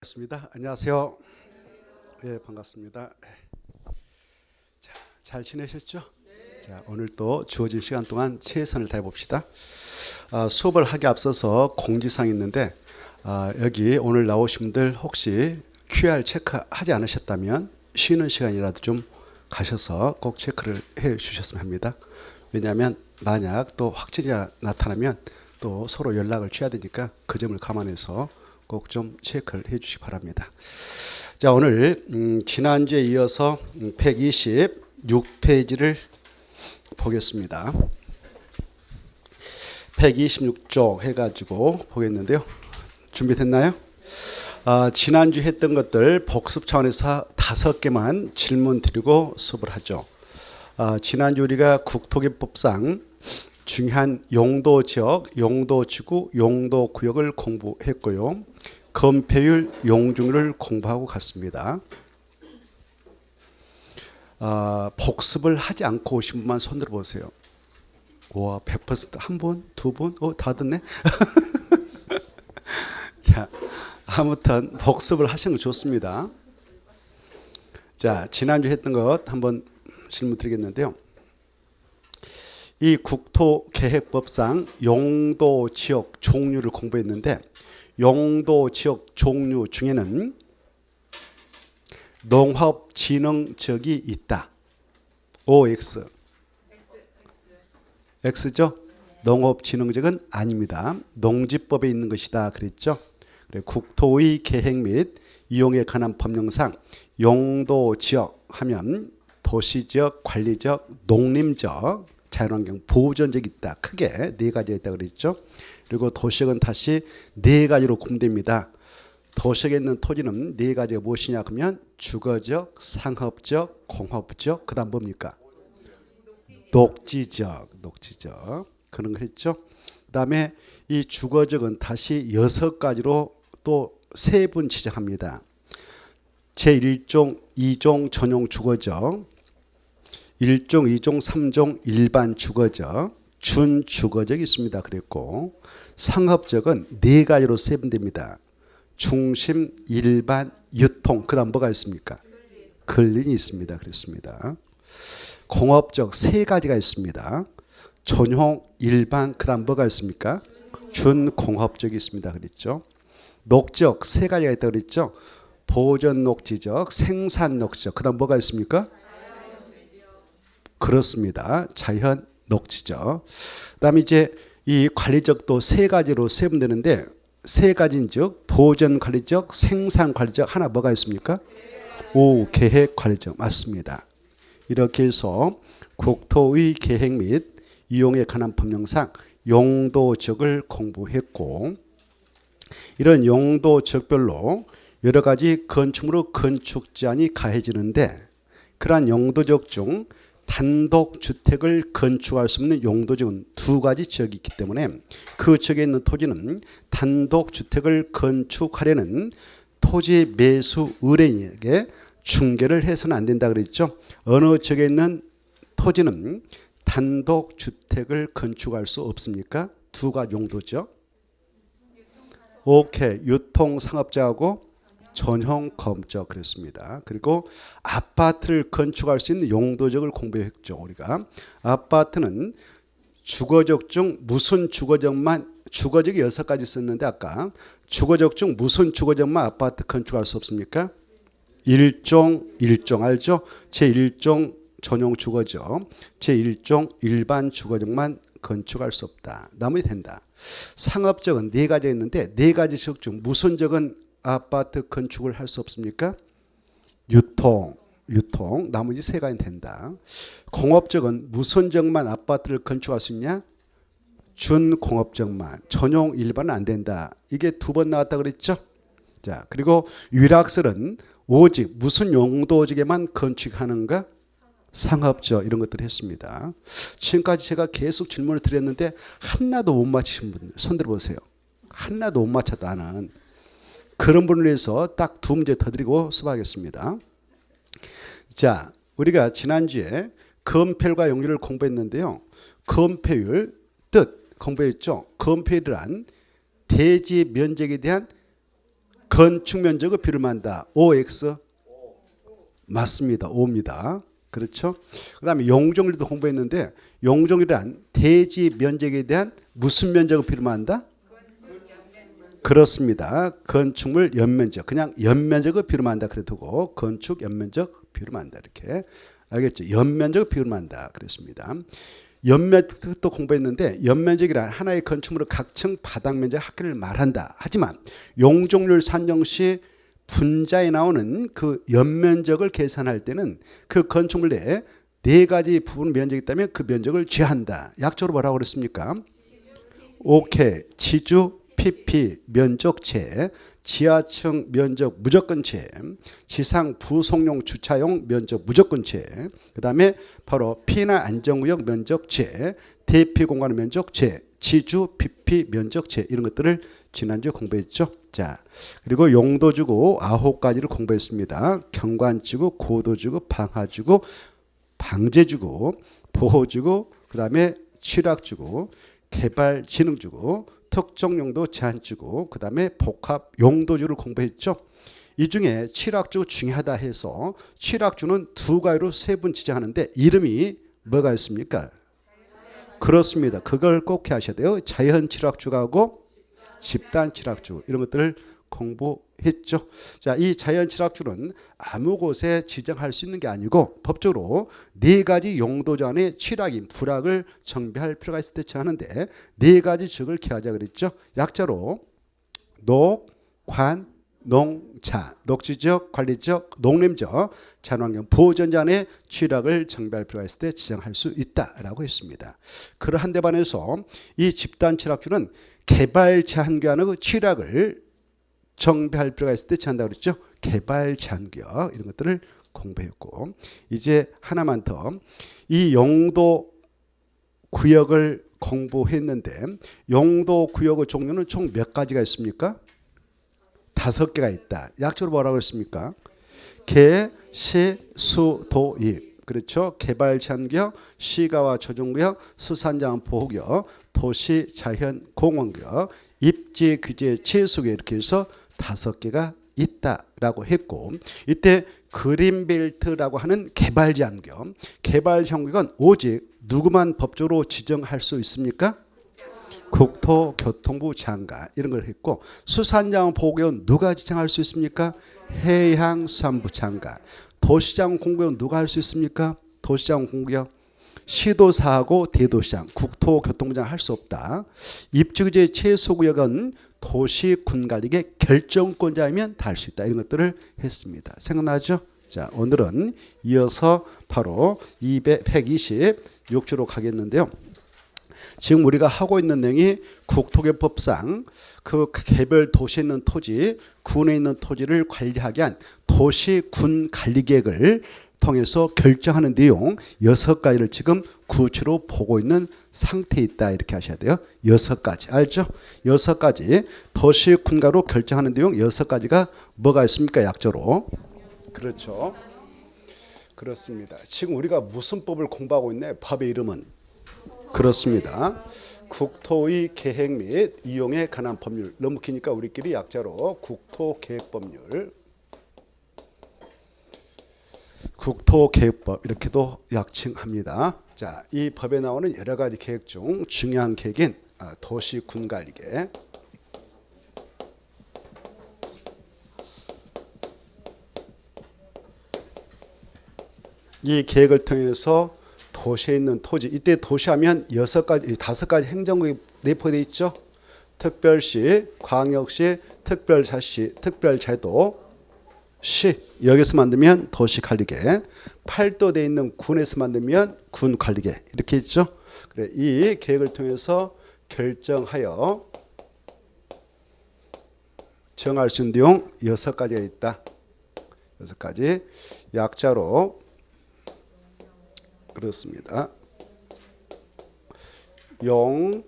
반갑습니다. 안녕하세요. 예, 반갑습니다. 자, 잘 지내셨죠? 자, 오늘 또 주어진 시간 동안 최선을 다해 봅시다. 수업을 하기 앞서서 공지사항이 있는데, 여기 오늘 나오신 분들 혹시 QR 체크하지 않으셨다면 쉬는 시간이라도 좀 가셔서 꼭 체크를 해 주셨으면 합니다. 왜냐하면 만약 또 확진이 나타나면 또 서로 연락을 취해야 되니까 그 점을 감안해서 꼭 좀 체크를 해 주시기 바랍니다. 자, 오늘 지난주에 이어서 126페이지를 보겠습니다. 126쪽 해가지고 보겠는데요. 준비됐나요? 지난주 했던 것들 복습 차원에서 5개만 질문 드리고 수업을 하죠. 지난주 우리가 국토기법상 중요한 용도지역, 용도지구, 용도구역을 공부했고요. 건폐율, 용적률을 공부하고 갔습니다. 복습을 하지 않고 오신 분만 손 들어보세요. 와, 100% 한 분, 두 분? 다 듣네? 자, 아무튼 복습을 하시는 거 좋습니다. 자, 지난주 했던 것 한번 질문 드리겠는데요. 이 국토계획법상 용도지역 종류를 공부했는데 용도지역 종류 중에는 농업진흥지역이 있다. OX. X죠? 농업진흥지역은 아닙니다. 농지법에 있는 것이다. 그랬죠? 국토의 계획 및 이용에 관한 법령상 용도지역 하면 도시지역, 관리지역, 농림지역, 자연환경 보호전적이 있다. 크게 네 가지가 있다 그랬죠. 그리고 도시역은 다시 네 가지로 구분됩니다. 도시역에 있는 토지는 네 가지가 무엇이냐 그러면 주거지역, 상업지역, 공업지역, 그 다음 뭡니까? 녹지지역, 녹지지역. 그런 거 했죠. 그 다음에 이 주거지역은 다시 6가지로 또 세 분 지정합니다. 제1종, 2종 전용 주거지역, 1종, 2종, 3종 일반 주거지역, 준주거지역이 있습니다. 그랬고 상업지역은 네 가지로 세분됩니다. 중심, 일반, 유통, 그 다음 뭐가 있습니까? 근린이 있습니다. 그랬습니다. 공업적 세 가지가 있습니다. 전용, 일반, 그 다음 뭐가 있습니까? 준공업적이 있습니다. 그랬죠. 녹지역 세 가지가 있다고 그랬죠. 보전 녹지적, 생산 녹지적, 그 다음 뭐가 있습니까? 그렇습니다. 자연 녹지적. 그 다음에 이제 이 관리적도 세 가지로 세분되는데 세 가지인즉 보전 관리적, 생산 관리적, 하나 뭐가 있습니까? 계획 관리적. 맞습니다. 이렇게 해서 국토의 계획 및 이용에 관한 법령상 용도지역을 공부했고 이런 용도지역별로 여러 가지 건축물의 건축 제한이 가해지는데 그러한 용도지역 중 단독주택을 건축할 수 없는 용도지역은 두 가지 지역이 있기 때문에 그 지역에 있는 토지는 단독주택을 건축하려는 토지 매수 의뢰인에게 중개를 해서는 안 된다 그랬죠. 어느 지역에 있는 토지는 단독주택을 건축할 수 없습니까? 두 가지 용도죠. 오케이. 유통상업자하고 전용 건물적 그랬습니다. 그리고 아파트를 건축할 수 있는 용도적을 공부했죠. 우리가 아파트는 주거적 중 무슨 주거적만 주거적이 6가지 썼는데 아까 주거적 중 무슨 주거적만 아파트 건축할 수 없습니까? 일종 알죠? 제1종 전용 주거적, 제1종 일반 주거적만 건축할 수 없다. 나머지 된다. 상업적은 네 가지 있는데 네 가지 지역 중 무슨 적은 아파트 건축을 할 수 없습니까? 유통, 나머지 세 가지는 된다. 공업적은 무슨 적만 아파트를 건축할 수 있냐? 준공업적만, 전용 일반은 안 된다. 이게 두 번 나왔다 그랬죠? 자, 그리고 위락설은 오직 무슨 용도지에만 건축하는가? 상업적 이런 것들을 했습니다. 지금까지 제가 계속 질문을 드렸는데 하나도 못 맞히신 분 손 들어보세요. 하나도 못 맞췄다는 그런 분을 위해서 딱 두 문제 더 드리고 수업하겠습니다. 자, 우리가 지난주에 건폐율과 용률을 공부했는데요. 건폐율 뜻 공부했죠. 건폐율이란 대지 면적에 대한 건축 면적을 비름한다. OX 맞습니다. O입니다. 그렇죠? 그다음에 용적률도 공부했는데 용적률이란 대지 면적에 대한 무슨 면적을 비름한다? 그렇습니다. 건축물 연면적. 그냥 연면적을 비름한다. 그래도 건축 연면적 비름한다. 이렇게 알겠죠? 연면적을 비름한다. 그랬습니다. 연면적도 공부했는데 연면적이란 하나의 건축물의 각층 바닥 면적 합계를 말한다. 하지만 용적률 산정 시 분자에 나오는 그 연면적을 계산할 때는 그 건축물 내에 네 가지 부분 면적이 있다면 그 면적을 제한다. 약조로 뭐라고 그랬습니까? 오케이. 지주 PP 면적체, 지하층 면적 무조건체, 지상 부속용 주차용 면적 무조건체, 그 다음에 바로 P나 안전구역 면적체, 대피 공간 면적체, 지주 PP 면적체 이런 것들을 지난주에 공부했죠. 자, 그리고 용도주고 9가지를 공부했습니다. 경관지구, 고도지구, 방하지구, 방제지구, 보호지구, 그 다음에 취락지구, 개발진흥지구, 특정용도 제한지구, 그 다음에 복합 용도주를 공부했죠. 이 중에 취락주 중요하다 해서 취락주는 두 가지로 세분 지정하는데 이름이 뭐가 있습니까? 그렇습니다. 그걸 꼭 하셔야 돼요. 자연 취락주하고 집단 취락주 이런 것들을 공부했죠. 자, 이 자연 취락주는 아무 곳에 지정할 수 있는 게 아니고 법적으로 네 가지 용도주 안에 취락인 불락을 정비할 필요가 있을 때 정하는데 네 가지 적을 기하자 그랬죠. 약자로 녹, 관, 농, 자, 녹지적, 관리적, 농림적, 자연환경 보호전자 안에 취락을 정비할 필요가 있을 때 지정할 수 있다라고 했습니다. 그러한 데 반해서 이 집단 취락주는 개발 제한구역의 취락을 정비할 필요가 있을 때 제한다고 그랬죠. 개발 제한구역 이런 것들을 공부했고 이제 하나만 더 이 용도 구역을 공부했는데 용도 구역의 종류는 총 몇 가지가 있습니까? 5개가 있다. 약조로 뭐라고 했습니까? 개, 시, 수, 도, 입. 그렇죠. 개발 제한구역, 시가와 조정구역, 수산자원 보호구역, 도시 자연 공원구역, 입지 규제 제수구역 이렇게 해서 5개가 있다라고 했고 이때 그린벨트라고 하는 개발 제한구역, 개발 제한구역은 오직 누구만 법적으로 지정할 수 있습니까? 국토교통부 장관 이런 걸 했고 수산자원 보호구역은 누가 지정할 수 있습니까? 해양수산부 장관. 도시자원 공구역은 누가 할 수 있습니까? 도시자원 공구역 시도사하고 대도시장 국토교통부 장관 할 수 없다. 입지규제 최소구역은 도시군관리계 결정권자이면 다 할 수 있다. 이런 것들을 했습니다. 생각나죠? 자, 오늘은 이어서 바로 126주로 가겠는데요. 지금 우리가 하고 있는 내용이 국토개법상 그 개별 도시에 있는 토지, 군에 있는 토지를 관리하게 한 도시군 관리계획을 통해서 결정하는 내용 6가지를 지금 구체로 보고 있는 상태에 있다. 이렇게 하셔야 돼요. 6가지. 알죠? 6가지 도시군가로 결정하는 내용 6가지가 뭐가 있습니까? 약조로. 그렇죠. 그렇습니다. 지금 우리가 무슨 법을 공부하고 있나요? 법의 이름은? 그렇습니다. 국토의 계획 및 이용에 관한 법률. 너무 기니까 우리끼리 약자로 국토계획법률, 국토계획법 이렇게도 약칭합니다. 자, 이 법에 나오는 여러 가지 계획 중 중요한 계획인 도시군관리계. 이 계획을 통해서 도시에 있는 토지, 이때 도시하면 5가지 행정구역이 내포되어 있죠. 특별시, 광역시, 특별자치, 특별제도, 시, 여기서 만들면 도시관리계, 팔도되어 있는 군에서 만들면 군관리계 이렇게 있죠. 그래, 이 계획을 통해서 결정하여 정할 수 있는 내용 6가지가 있다. 6가지 약자로 그렇습니다. 용.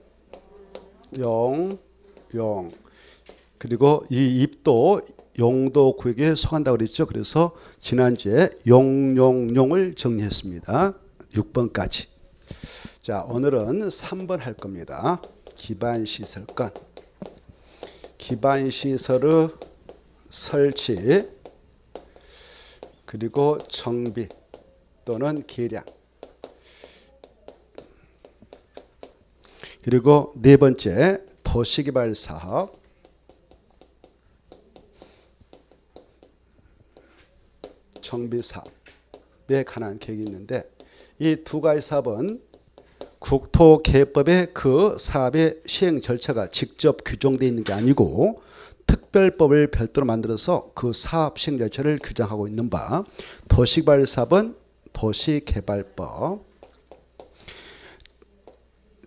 그리고 이 입도 용도 구역에 속한다고 그랬죠. 그래서 지난주에 용을 정리했습니다. 6번까지. 자, 오늘은 3번 할 겁니다. 기반시설권. 기반시설의 설치 그리고 정비 또는 개량 그리고 네 번째 도시개발 사업 정비 사업에 관한 계획이 있는데 이 두 가지 사업은 국토개혁법에 그 사업의 시행 절차가 직접 규정되어 있는 게 아니고 특별법을 별도로 만들어서 그 사업 시행 절차를 규정하고 있는 바 도시개발 사업은 도시개발법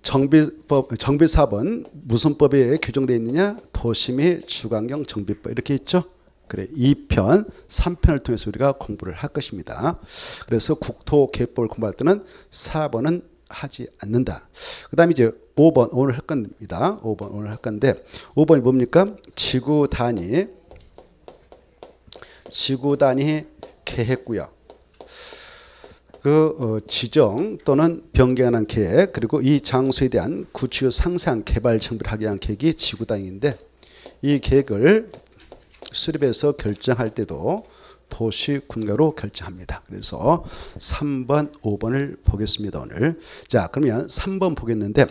정비 사업은 무슨 법에 규정되어 있느냐 도시 및 주관경 정비법 이렇게 있죠. 그래 2편, 3편을 통해서 우리가 공부를 할 것입니다. 그래서 국토개혁법을 공부할 때는 4번은 하지 않는다. 그 다음에 이제 5번 오늘 할 겁니다. 5번 오늘 할 건데 5번이 뭡니까? 지구 단위 계획구역 지정 또는 변경하는 계획 그리고 이 장소에 대한 구축 상상 개발 정비를 하기 위한 계획이 지구 단위인데 이 계획을 수립해서 결정할 때도 도시군가로 결정합니다. 그래서 3번, 5번을 보겠습니다. 오늘. 자, 그러면 3번 보겠는데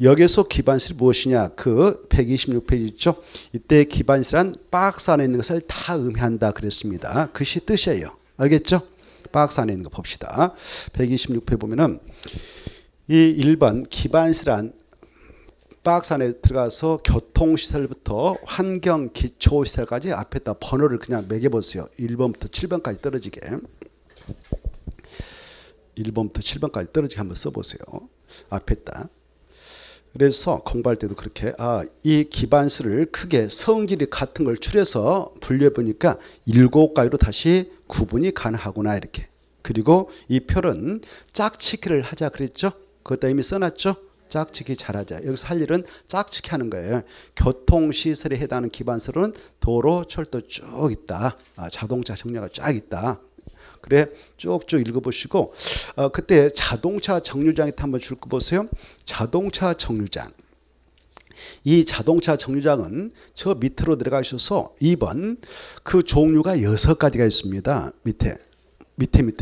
여기서 기반실이 무엇이냐? 그 126페이지 있죠? 이때 기반실은 박스 안에 있는 것을 다 의미한다 그랬습니다. 그것이 뜻이에요. 알겠죠? 박스 안에 있는 거 봅시다. 126페이지 보면은 이 1번 기반실은 박스 안에 들어가서 교통시설부터 환경기초시설까지 앞에다 번호를 그냥 매겨보세요. 1번부터 7번까지 떨어지게. 1번부터 7번까지 떨어지게 한번 써보세요. 앞에다. 그래서 공부할 때도 그렇게 이 기반수를 크게 성질이 같은 걸 추려서 분류해보니까 7가지로 다시 구분이 가능하구나 이렇게. 그리고 이 표는 짝짓기를 하자 그랬죠. 그것도 이미 써놨죠. 짝짓기 잘하자. 여기서 할 일은 짝짓기 하는 거예요. 교통시설에 해당하는 기반설은 도로, 철도 쭉 있다. 자동차 정류가 쫙 있다. 그래 쭉쭉 읽어보시고 그때 자동차 정류장에 한번 줄 거 보세요. 자동차 정류장. 이 자동차 정류장은 저 밑으로 내려가셔서 2번 그 종류가 6가지가 있습니다. 밑에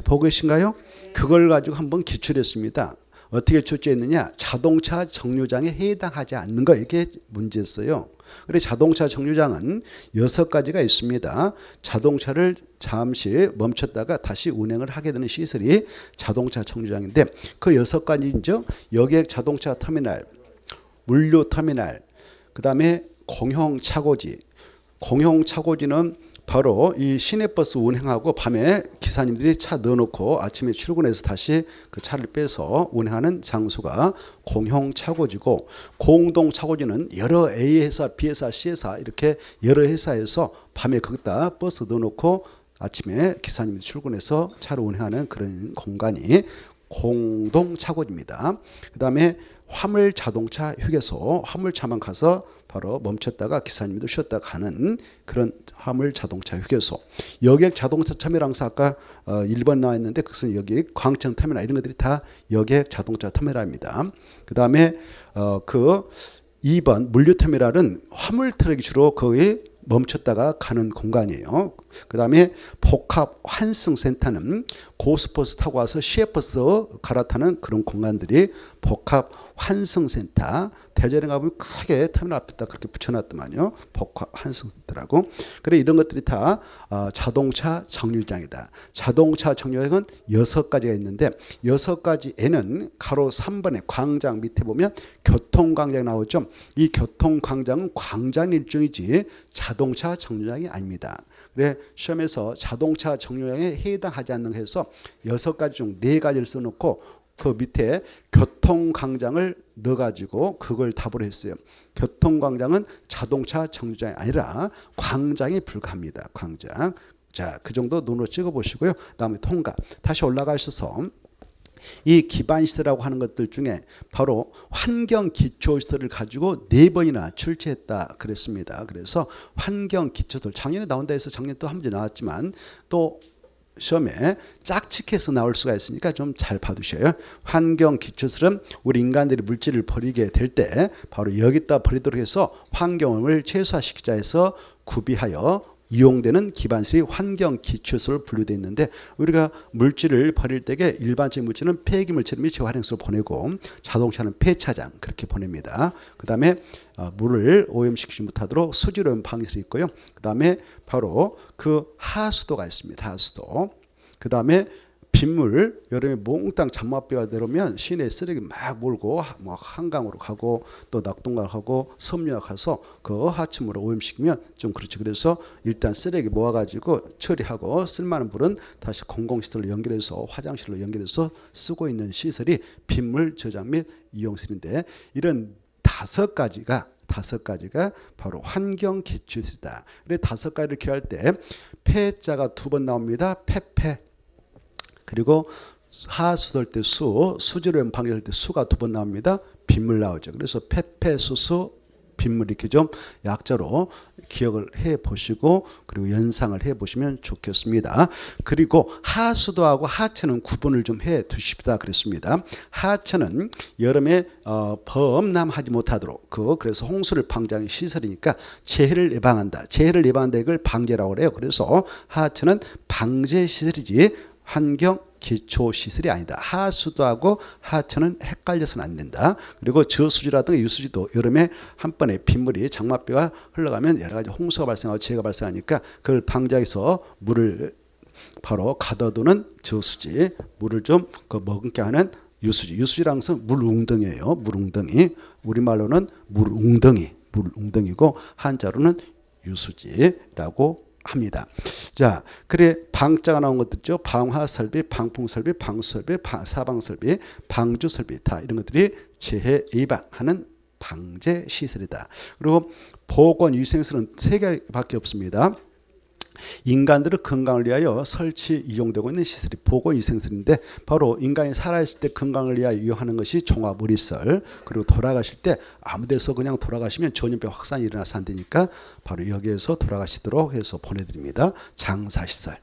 보고 계신가요? 그걸 가지고 한번 기출했습니다. 어떻게 출제했느냐? 자동차 정류장에 해당하지 않는 거 이게 문제였어요. 그래서 자동차 정류장은 6가지가 있습니다. 자동차를 잠시 멈췄다가 다시 운행을 하게 되는 시설이 자동차 정류장인데 그 6가지죠. 여객 자동차 터미널, 물류 터미널, 그 다음에 공용차고지. 공용차고지는 바로 이 시내버스 운행하고 밤에 기사님들이 차 넣어놓고 아침에 출근해서 다시 그 차를 빼서 운행하는 장소가 공용차고지고 공동차고지는 여러 A회사, B회사, C회사 이렇게 여러 회사에서 밤에 거기다 버스 넣어놓고 아침에 기사님들이 출근해서 차를 운행하는 그런 공간이 공동차고지입니다. 그 다음에 화물자동차 휴게소, 화물차만 가서 바로 멈췄다가 기사님도 쉬었다 가는 그런 화물자동차 휴게소. 여객 자동차 터미널 아까 1번 나와있는데 그것은 여기 광천 터미널 이런 것들이 다 여객 자동차 터미널입니다. 그 다음에 그 2번 물류 터미널은 화물 트럭이 주로 거기 멈췄다가 가는 공간이에요. 그 다음에 복합 환승센터는 고속버스 타고 와서 시외버스 갈아타는 그런 공간들이 복합 환승센터. 대전에 가보면 크게 터미널 앞에다 그렇게 붙여놨더만요. 복합 환승센터라고. 그래 이런 것들이 다 자동차 정류장이다. 자동차 정류장은 6가지가 있는데 6가지에는 가로 3번에 광장 밑에 보면 교통광장이 나오죠. 이 교통광장은 광장 일종이지 자동차 정류장이 아닙니다. 그래 시험에서 자동차 정류장에 해당하지 않는 거 해서 6가지 중 4가지를 써놓고 그 밑에 교통광장을 넣어가지고 그걸 답으로 했어요. 교통광장은 자동차 정류장이 아니라 광장에 불과합니다. 광장. 자, 그 정도 눈으로 찍어보시고요. 다음에 통과. 다시 올라가셔서 이 기반시설이라고 하는 것들 중에 바로 환경기초시설을 가지고 4번이나 출제했다 그랬습니다. 그래서 환경기초시설 작년에 나온다 해서 작년에 또 한 문제 나왔지만 또 시험에 짝짓기해서 나올 수가 있으니까 좀 잘 봐두셔요. 환경기초시설은 우리 인간들이 물질을 버리게 될 때 바로 여기다 버리도록 해서 환경을 최소화시키자 해서 구비하여 이용되는 기반시설이 환경기초시설로 분류되어 있는데 우리가 물질을 버릴 때에 일반적인 물질은 폐기물처럼 재활용소로 보내고 자동차는 폐차장 그렇게 보냅니다. 그 다음에 물을 오염시키지 못하도록 수질오염 방지설이 있고요. 그 다음에 바로 그 하수도가 있습니다. 하수도. 그 다음에 빗물 여름에 몽땅 장맛비가 내려오면 시내 쓰레기 막 몰고 뭐 한강으로 가고 또 낙동강 가고 섬유화 가서 그 하천물을 오염시키면 좀 그렇죠. 그래서 일단 쓰레기 모아가지고 처리하고 쓸만한 물은 다시 공공시설로 연결해서 화장실로 연결해서 쓰고 있는 시설이 빗물 저장 및 이용시설인데 이런 다섯 가지가 바로 환경 기초시설이다. 그래서 다섯 가지를 기할 때 폐자가 두 번 나옵니다. 폐. 그리고 하수도할 때 수질오염 방지할 때 수가 두 번 나옵니다. 빗물 나오죠. 그래서 폐수수 빗물 이렇게 좀 약자로 기억을 해 보시고 그리고 연상을 해 보시면 좋겠습니다. 그리고 하수도하고 하천은 구분을 좀 해 두십시다 그랬습니다. 하천은 여름에 범람하지 못하도록 그래서 홍수를 방지하는 시설이니까 재해를 예방한다. 재해를 예방한다 이걸 방제라고 그래요. 그래서 하천은 방제 시설이지 환경 기초시설이 아니다. 하수도하고 하천은 헷갈려서는 안 된다. 그리고 저수지라든가 유수지도 여름에 한 번에 빗물이 장맛비가 흘러가면 여러 가지 홍수가 발생하고 재해가 발생하니까 그걸 방지해서 물을 바로 가둬두는 저수지, 물을 좀 머금게 하는 유수지. 유수지라는 것은 물웅덩이에요. 물웅덩이. 우리말로는 물웅덩이고 한자로는 유수지라고 합니다. 자, 그래 방자가 나온 것들 있죠. 방화설비, 방풍설비, 방수설비, 사방설비, 방주설비 다 이런 것들이 재해 예방하는 방제 시설이다. 그리고 보건위생설은 세 개밖에 없습니다. 인간들의 건강을 위하여 설치 이용되고 있는 시설이 보건위생설인데 바로 인간이 살아있을 때 건강을 위하여 이용하는 것이 종합의료시설. 그리고 돌아가실 때 아무 데서 그냥 돌아가시면 전염병 확산이 일어나서 안 되니까 바로 여기에서 돌아가시도록 해서 보내드립니다. 장사시설.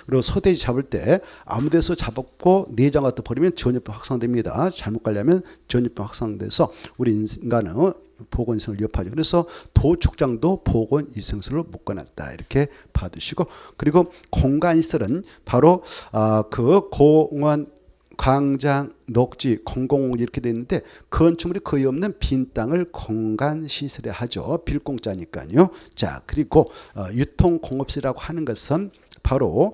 그리고 소돼지 잡을 때 아무 데서 잡았고 내장 갖다 버리면 전염병 확산됩니다. 잘못 관리하면 전염병 확산돼서 우리 인간은 보건위생을 위협하죠. 그래서 도축장도 보건위생설로 묶어놨다. 이렇게 봐두시고 그리고 공간시설은 바로 그 공원, 광장, 녹지, 공공공원 이렇게 되어 있는데 건축물이 거의 없는 빈 땅을 공간시설에 하죠. 빌공짜니까요. 자, 그리고 유통공업시라고 하는 것은 바로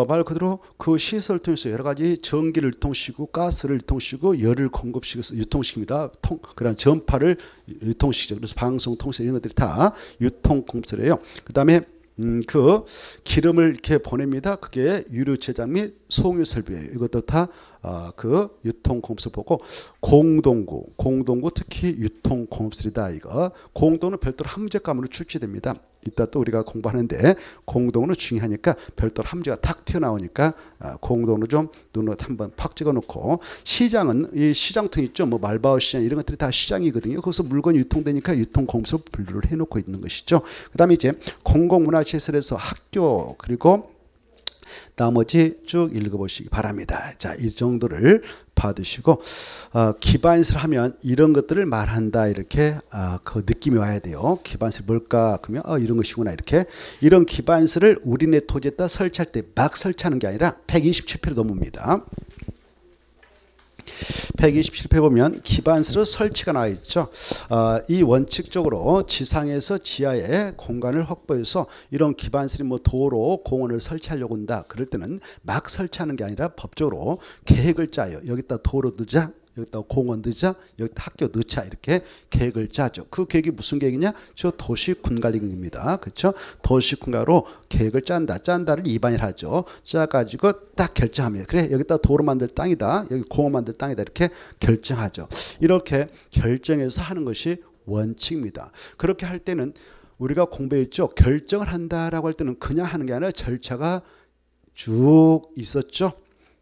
말 그대로 그 시설을 통해서 여러 가지 전기를 유통시키고 가스를 유통시키고 열을 공급시켜서 유통시킵니다. 그런 전파를 유통시키죠. 그래서 방송, 통신 이런 것들이 다 유통공업시설이에요. 그 다음에 그 기름을 이렇게 보냅니다. 그게 유류 제작 및 송유 설비예요. 이것도 다 그 유통공업시설 보고 공동구 특히 유통공업시설이다. 이거 공동은 별도로 함재감으로 출제됩니다. 이따 또 우리가 공부하는데 공동으로 중요하니까 별도로 함재가 탁 튀어나오니까 공동으로 좀 눈으로 한번 팍 찍어놓고 시장은 이 시장통 있죠. 뭐 말바오 시장 이런 것들이 다 시장이거든요. 거기서 물건이 유통되니까 유통공업시설 분류를 해놓고 있는 것이죠. 그 다음에 이제 공공문화시설에서 학교 그리고 나머지 쭉 읽어보시기 바랍니다. 자, 이 정도를 받으시고 기반시설 하면 이런 것들을 말한다 이렇게 그 느낌이 와야 돼요. 기반시설 뭘까? 그러면 이런 것이구나 이렇게. 이런 기반시설을 우리네 토지에다 설치할 때 막 설치하는 게 아니라 127페이지 넘습니다. 127페이지 보면 기반시설 설치가 나와 있죠. 이 원칙적으로 지상에서 지하에 공간을 확보해서 이런 기반시설이 뭐 도로, 공원을 설치하려고 한다. 그럴 때는 막 설치하는 게 아니라 법적으로 계획을 짜요. 여기다 도로 넣자. 여기다 공원 넣자, 여기다 학교 넣자 이렇게 계획을 짜죠. 그 계획이 무슨 계획이냐? 저 도시군관리계획입니다. 그렇죠? 도시군관리로 계획을 짠다를 이반일 하죠. 짜가지고 딱 결정합니다. 그래 여기다 도로 만들 땅이다, 여기 공원 만들 땅이다 이렇게 결정하죠. 이렇게 결정해서 하는 것이 원칙입니다. 그렇게 할 때는 우리가 공부했죠. 결정을 한다라고 할 때는 그냥 하는 게 아니라 절차가 쭉 있었죠.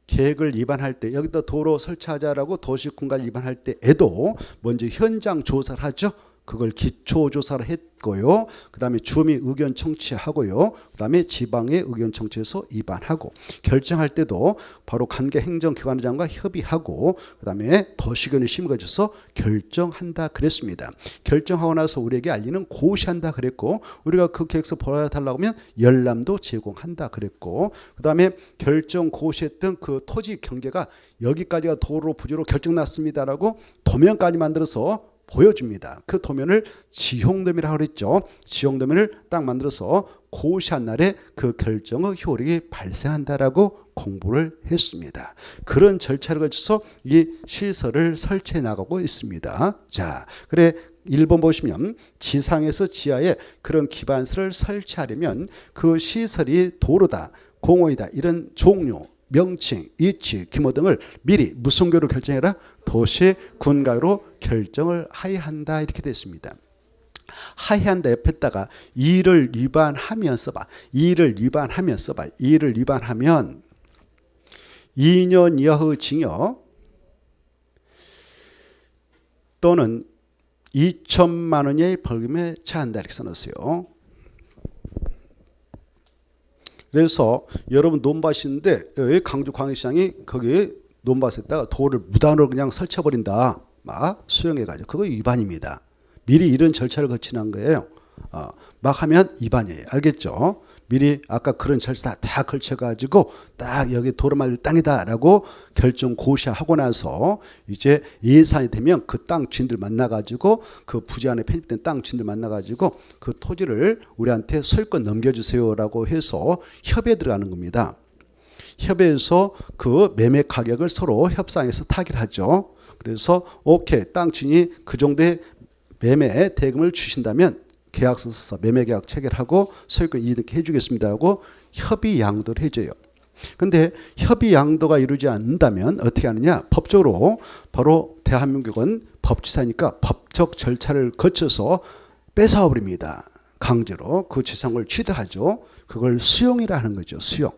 계획을 위반할 때 여기다 도로 설치하자라고 도시공간 위반할 때에도 먼저 현장 조사를 하죠. 그걸 기초조사를 했고요. 그 다음에 주민 의견 청취하고요. 그 다음에 지방의 의견 청취해서 입안하고 결정할 때도 바로 관계 행정기관장과 협의하고 그 다음에 도시교내 심의가 있어서 결정한다 그랬습니다. 결정하고 나서 우리에게 알리는 고시한다 그랬고 우리가 그 계획서 보여달라고 하면 열람도 제공한다 그랬고 그 다음에 결정 고시했던 그 토지 경계가 여기까지가 도로 부지로 결정났습니다라고 도면까지 만들어서 보여줍니다. 그 도면을 지형도면이라고 그랬죠. 지형도면을 딱 만들어서 고시한 날에 그 결정의 효력이 발생한다라고 공부를 했습니다. 그런 절차를 거쳐서 이 시설을 설치해 나가고 있습니다. 자, 그래 1번 보시면 지상에서 지하에 그런 기반시설을 설치하려면 그 시설이 도로다, 공원이다 이런 종류 명칭, 위치, 규모 등을 미리 무슨 교로 결정해라? 도시 군가로 결정을 하여야 한다 이렇게 됐습니다. 하여야 한다 옆에다가 이를 위반하면 써봐. 이를 위반하면 써봐. 이를 위반하면 2년 이하의 징역 또는 2천만 원의 벌금에 처한다 이렇게 써놨어요. 그래서 여러분 논밭인데 강주광역시장이 거기에 논밭에다가 도를 무단으로 그냥 설쳐버린다. 막 수용해가지고 그거 위반입니다. 미리 이런 절차를 거치는 거예요. 막 하면 위반이에요. 알겠죠? 미리 아까 그런 절차 다 걸쳐가지고 딱 여기 도로 말 땅이다라고 결정 고시하고 나서 이제 예산이 되면 그 땅 주인들 만나가지고 그 부지 안에 편입된 땅 주인들 만나가지고 그 토지를 우리한테 소유권 넘겨주세요라고 해서 협의에 들어가는 겁니다. 협의해서 그 매매 가격을 서로 협상해서 타결하죠. 그래서 오케이 땅 주인이 그 정도의 매매 대금을 주신다면 계약서 써서 매매계약 체결하고 소유권 이득 해주겠습니다 하고 협의 양도를 해줘요. 근데 협의 양도가 이루어지지 않는다면 어떻게 하느냐? 법적으로 바로 대한민국은 법치사니까 법적 절차를 거쳐서 뺏어버립니다. 강제로 그 재산을 취득하죠. 그걸 수용이라 하는 거죠. 수용.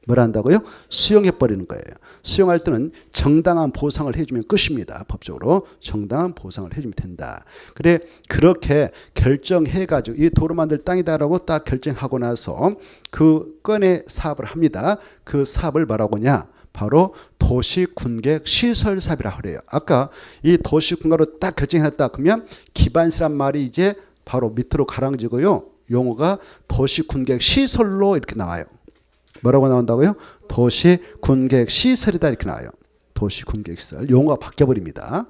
뭘 한다고요? 수용해버리는 거예요. 수용할 때는 정당한 보상을 해주면 끝입니다. 법적으로 정당한 보상을 해주면 된다. 그래 그렇게 결정해가지고 이 도로 만들 땅이다라고 딱 결정하고 나서 그 건의 사업을 합니다. 그 사업을 뭐라고 하냐? 바로 도시군객 시설 사업이라고 그래요. 아까 이 도시군가로 딱 결정했다 그러면 기반시란 말이 이제 바로 밑으로 가라앉고요. 용어가 도시군객 시설로 이렇게 나와요. 뭐라고 나온다고요? 도시 군객 시설이다 이렇게 나와요. 도시 군객 시설. 용어가 바뀌어버립니다.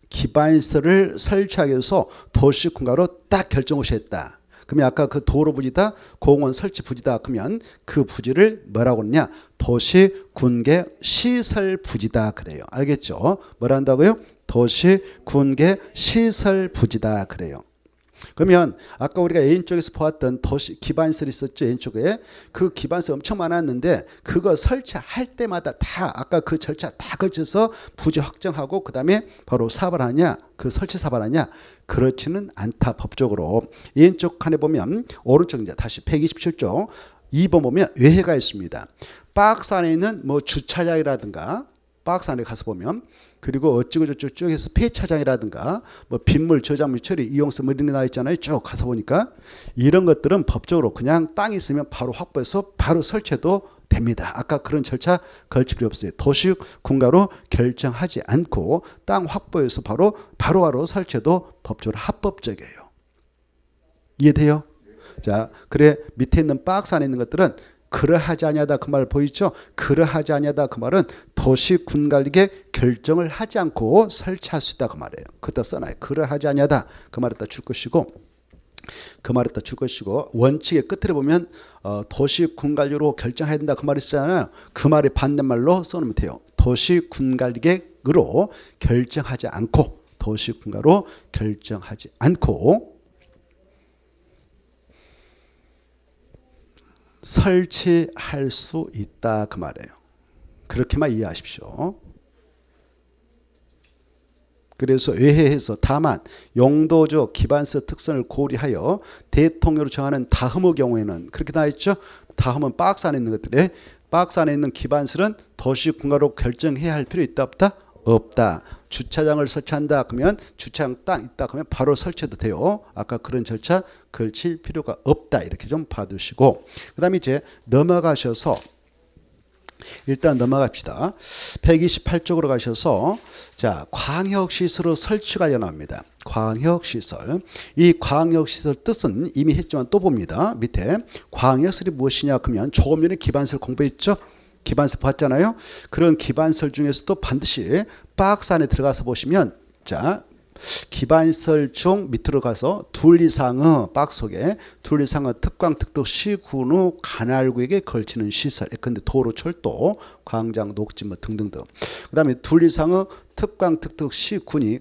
기반시설을 설치하기 위해서 도시 군가로 딱 결정을 했다. 그러면 아까 그 도로 부지다, 공원 설치 부지다 그러면 그 부지를 뭐라고 하느냐? 도시 군객 시설 부지다 그래요. 알겠죠? 뭐라 한다고요? 도시 군객 시설 부지다 그래요. 그러면 아까 우리가 A인 쪽에서 보았던 도시 기반시설이 있었죠. A인 쪽에 그 기반시설 엄청 많았는데 그거 설치할 때마다 다 아까 그 절차 다 거쳐서 부지 확정하고 그 다음에 바로 사업을 하냐 그 설치 사업을 하냐 그렇지는 않다. 법적으로 A인 쪽 칸에 보면 오른쪽 이제 다시 127조 2번 보면 외해가 있습니다. 박스 안에 있는 뭐 주차장이라든가 박스 안에 가서 보면 그리고 어찌고 저쩌고 쭉 해서 폐차장이라든가 뭐 빗물 저장물 처리 이용서 뭐 이런 게 나와 있잖아요. 쭉 가서 보니까 이런 것들은 법적으로 그냥 땅이 있으면 바로 확보해서 바로 설치해도 됩니다. 아까 그런 절차 걸칠 필요 없어요. 도시 군가로 결정하지 않고 땅 확보해서 바로 설치해도 법적으로 합법적이에요. 이해돼요? 자, 그래 밑에 있는 박스 안에 있는 것들은 그러하지 아니하다 그 말 보이죠? 그러하지 아니하다 그 말은 도시 군관리계 결정을 하지 않고 설치할 수 있다 그 말이에요. 그때 써놔요. 그러하지 아니하다 그 말에다 줄 것이고 그 말에다 줄 것이고 원칙의 끝에 보면 도시 군관리로 결정해야 된다 그 말이 있잖아요. 그 말의 반대말로 써놓으면 돼요. 도시 군관리계로 결정하지 않고 도시 군가로 결정하지 않고 설치할 수 있다 그 말이에요. 그렇게만 이해하십시오. 그래서 외해에서 다만 용도적 기반서 특성을 고려하여 대통령으로 정하는 다음의 경우에는 그렇게 나와 있죠. 다음은 박스 안에 있는 것들에 박스 안에 있는 기반설은 도시 군가로 결정해야 할 필요 있다 없다? 없다. 주차장을 설치한다 그러면 주차장 딱 있다 그러면 바로 설치해도 돼요. 아까 그런 절차 걸칠 필요가 없다. 이렇게 좀 봐두시고 그 다음에 이제 넘어가셔서 일단 넘어갑시다. 128쪽으로 가셔서 자 광역시설 설치 관련합니다. 광역시설. 이 광역시설 뜻은 이미 했지만 또 봅니다. 밑에 광역시설이 무엇이냐 그러면 조금 전에 기반설 공부했죠. 기반설 봤잖아요. 그런 기반설 중에서도 반드시 박스 안에 들어가서 보시면 자 기반설 중 밑으로 가서 둘 이상의 박스 속에 둘 이상의 특광 특도 시군의 관할구역에 걸치는 시설. 근데 도로, 철도, 광장, 녹지 뭐 등등등. 그다음에 둘 이상의 특광 특도 시군이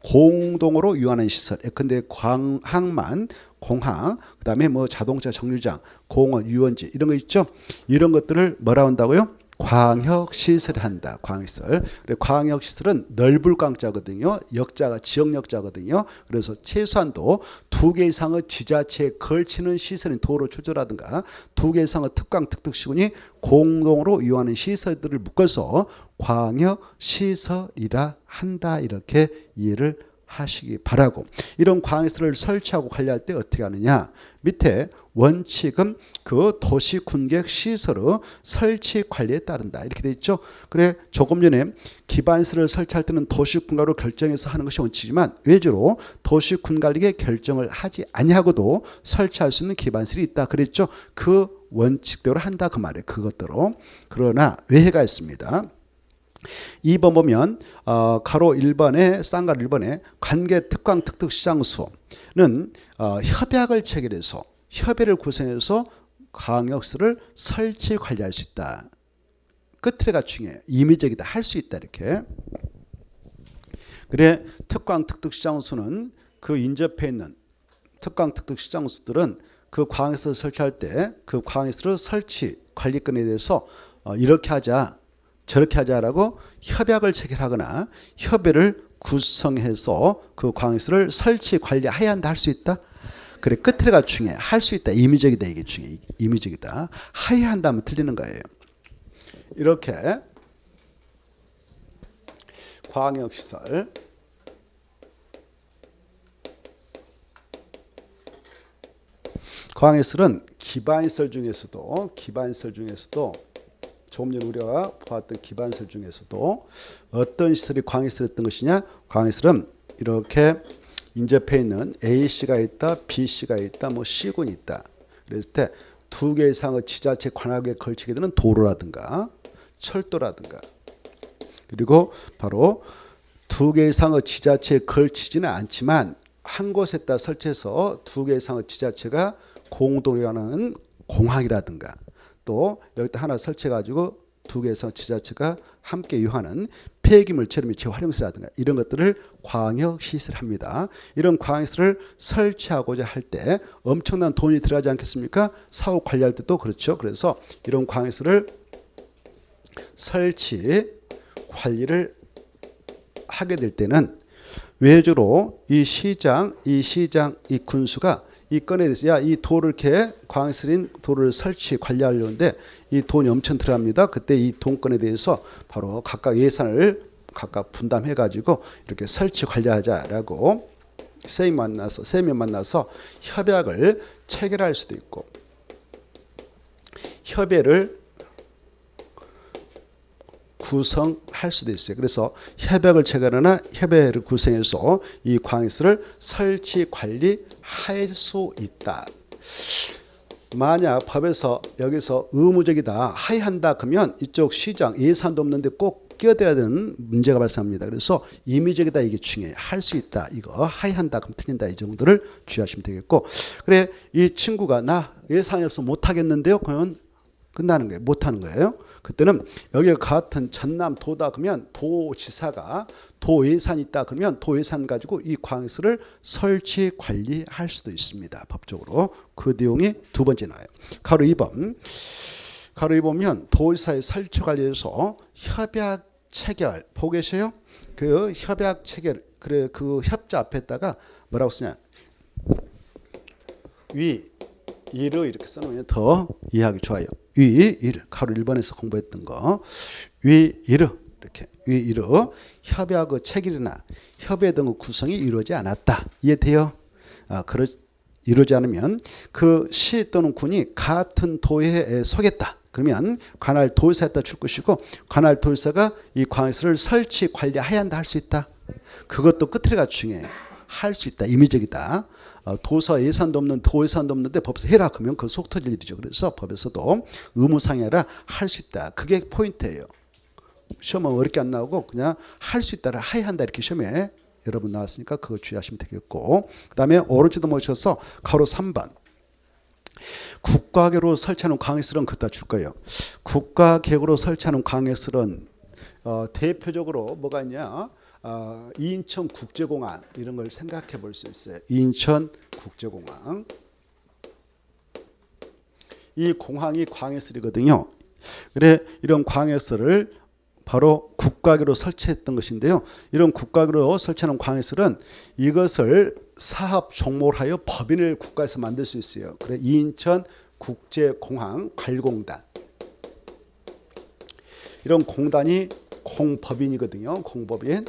공동으로 유한한 시설. 근데 항만, 공항, 그다음에 뭐 자동차 정류장, 공원, 유원지 이런 거 있죠. 이런 것들을 뭐라 한다고요? 광역시설을 한다. 광역시설. 광역시설은 넓을 광자거든요. 역자가 지역역자거든요. 그래서 최소한도 2개 이상의 지자체에 걸치는 시설인 도로 출조라든가 2개 이상의 특광 특특시군이 공동으로 이용하는 시설들을 묶어서 광역시설이라 한다. 이렇게 이해를 하시기 바라고. 이런 광역시설을 설치하고 관리할 때 어떻게 하느냐. 밑에 원칙은 그 도시군객 시설의 설치 관리에 따른다. 이렇게 돼 있죠. 그래 조금 전에 기반시설을 설치할 때는 도시군가로 결정해서 하는 것이 원칙이지만 외주로 도시군관리에 결정을 하지 아니하고도 설치할 수 있는 기반시설이 있다. 그랬죠. 그 원칙대로 한다. 그 말이에요. 그것대로. 그러나 외해가 있습니다. 2번 보면 가로 1번에 쌍가로 1번에 관계 특광 특특 시장수는 협약을 체결해서 협의를 구성해서 광역시설을 설치 관리할 수 있다. 끝에가 중요해요. 임의적이다. 할 수 있다. 이렇게. 그래 특광 특특 시장수는 그 인접해 있는 특광 특특 시장수들은 그 광역시설을 설치할 때 그 광역시설 설치 관리권에 대해서 이렇게 하자 저렇게 하자라고 협약을 체결하거나 협의를 구성해서 그 광역시설을 설치 관리해야 한다. 할 수 있다. 그래 끝에가 중요해. 할 수 있다. 임의적이다. 이게 중요해. 임의적이다. 해야 한다면 틀리는 거예요. 이렇게 광역시설 광역시설은 기반시설 중에서도 조금 전에 우리가 봤던 기반시설 중에서도 어떤 시설이 광역시설이었던 것이냐. 광역시설은 이렇게 인접해 있는 A씨가 있다, B씨가 있다, 뭐 C군이 있다. 그랬을 때 2개 이상의 지자체 관할구에 걸치게 되는 도로라든가 철도라든가 그리고 바로 2개 이상의 지자체에 걸치지는 않지만 한 곳에다 설치해서 2개 이상의 지자체가 공동으로 하는 공항이라든가 또 여기다 하나 설치해가지고 2개 이상의 지자체가 함께 이용하는 폐기물 처리 재활용시설이라든가 이런 것들을 광역시설합니다. 이런 광역시설을 설치하고자 할 때 엄청난 돈이 들어가지 않겠습니까? 사후 관리할 때도 그렇죠. 그래서 이런 광역시설을 설치 관리를 하게 될 때는 외주로 이 시장, 이 군수가 이 건에 대해서 야, 이 도를 이렇게 광역시설인 도를 설치 관리하려는데 이 돈이 엄청 들어갑니다. 그때 이 돈건에 대해서 바로 각각 예산을 각각 분담해 가지고 이렇게 설치 관리하자라고 세 명 만나서 협약을 체결할 수도 있고 협의를 구성할 수도 있어요. 그래서 협약을 체결하거나 협의를 구성해서 이 광역시설을 설치 관리할 수 있다. 만약 법에서 여기서 의무적이다, 하야한다 그러면 이쪽 시장 예산도 없는데 꼭 끼어들어야 되는 문제가 발생합니다. 그래서 임의적이다 이게 중요해요. 할 수 있다 이거 하야한다 그럼 틀린다 이 정도를 주의하시면 되겠고 그래 이 친구가 나 예산이 없어 못하겠는데요. 그러면 끝나는 거예요. 못하는 거예요. 그때는 여기가 같은 전남도다 그러면 도지사가 도 예산이 있다 그러면 도 예산 가지고 이 광역시설을 설치 관리할 수도 있습니다. 법적으로. 그 내용이 두 번째 나와요. 가로 2번. 가로 2 보면 도지사의 설치 관리에서 협약 체결 보고 계세요? 그 협약 체결 그래 그 협자 앞에다가 뭐라고 쓰냐? 위 이를 이렇게 써놓으면 더 이해하기 좋아요. 위, 일. 가로 1번에서 공부했던 거. 위, 이르. 이렇게 위로 협약의 체결이나 협의 등의 구성이 이루어지지 않았다. 이해돼요? 이루어지지 않으면 그 시 또는 군이 같은 도에 속했다. 그러면 관할 도의사에다 줄 것이고 관할 도의사가 이 관할시설을 설치 관리해야 한다 할 수 있다. 그것도 끝에가 중요해요. 할 수 있다. 임의적이다. 도서 예산도 없는 도예산도 없는데 법에서 해라 그러면 그 속 터질 일이죠. 그래서 법에서도 의무상이 아니라 할 수 있다. 그게 포인트예요. 시험은 어렵게 안 나오고 그냥 할 수 있다를 해야 한다 이렇게 시험에 여러분 나왔으니까 그거 주의하시면 되겠고 그 다음에 오른쪽도 모셔서 가로 3번 국가계로 설치하는 광역시설은 그따 줄 거예요. 국가계획으로 설치하는 광역시설은 대표적으로 뭐가 있냐 인천국제공항 이런 걸 생각해 볼 수 있어요. 인천국제공항 이 공항이 광역시설이거든요. 그래 이런 광역시설을 바로 국가계로 설치했던 것인데요. 이런 국가계로 설치하는 광역시설은 이것을 사업 종목을 하여 법인을 국가에서 만들 수 있어요. 그래 인천국제공항 관공단 이런 공단이 공법인이거든요. 공법인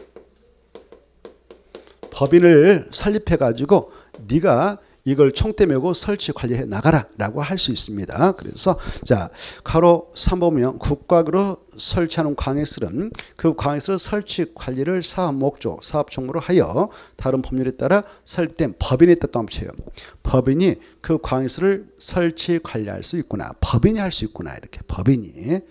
법인을 설립해 가지고 네가 이걸 총대 메고 설치 관리해 나가라 라고 할 수 있습니다. 그래서 자 가로 3보면 국가계로 설치하는 광역시설은 그 광역시설 설치 관리를 사업 목적, 사업 종목으로 하여 다른 법률에 따라 설립된 법인에 따라 쳐요. 법인이 그 광역시설을 설치 관리할 수 있구나. 법인이 할 수 있구나. 이렇게 법인이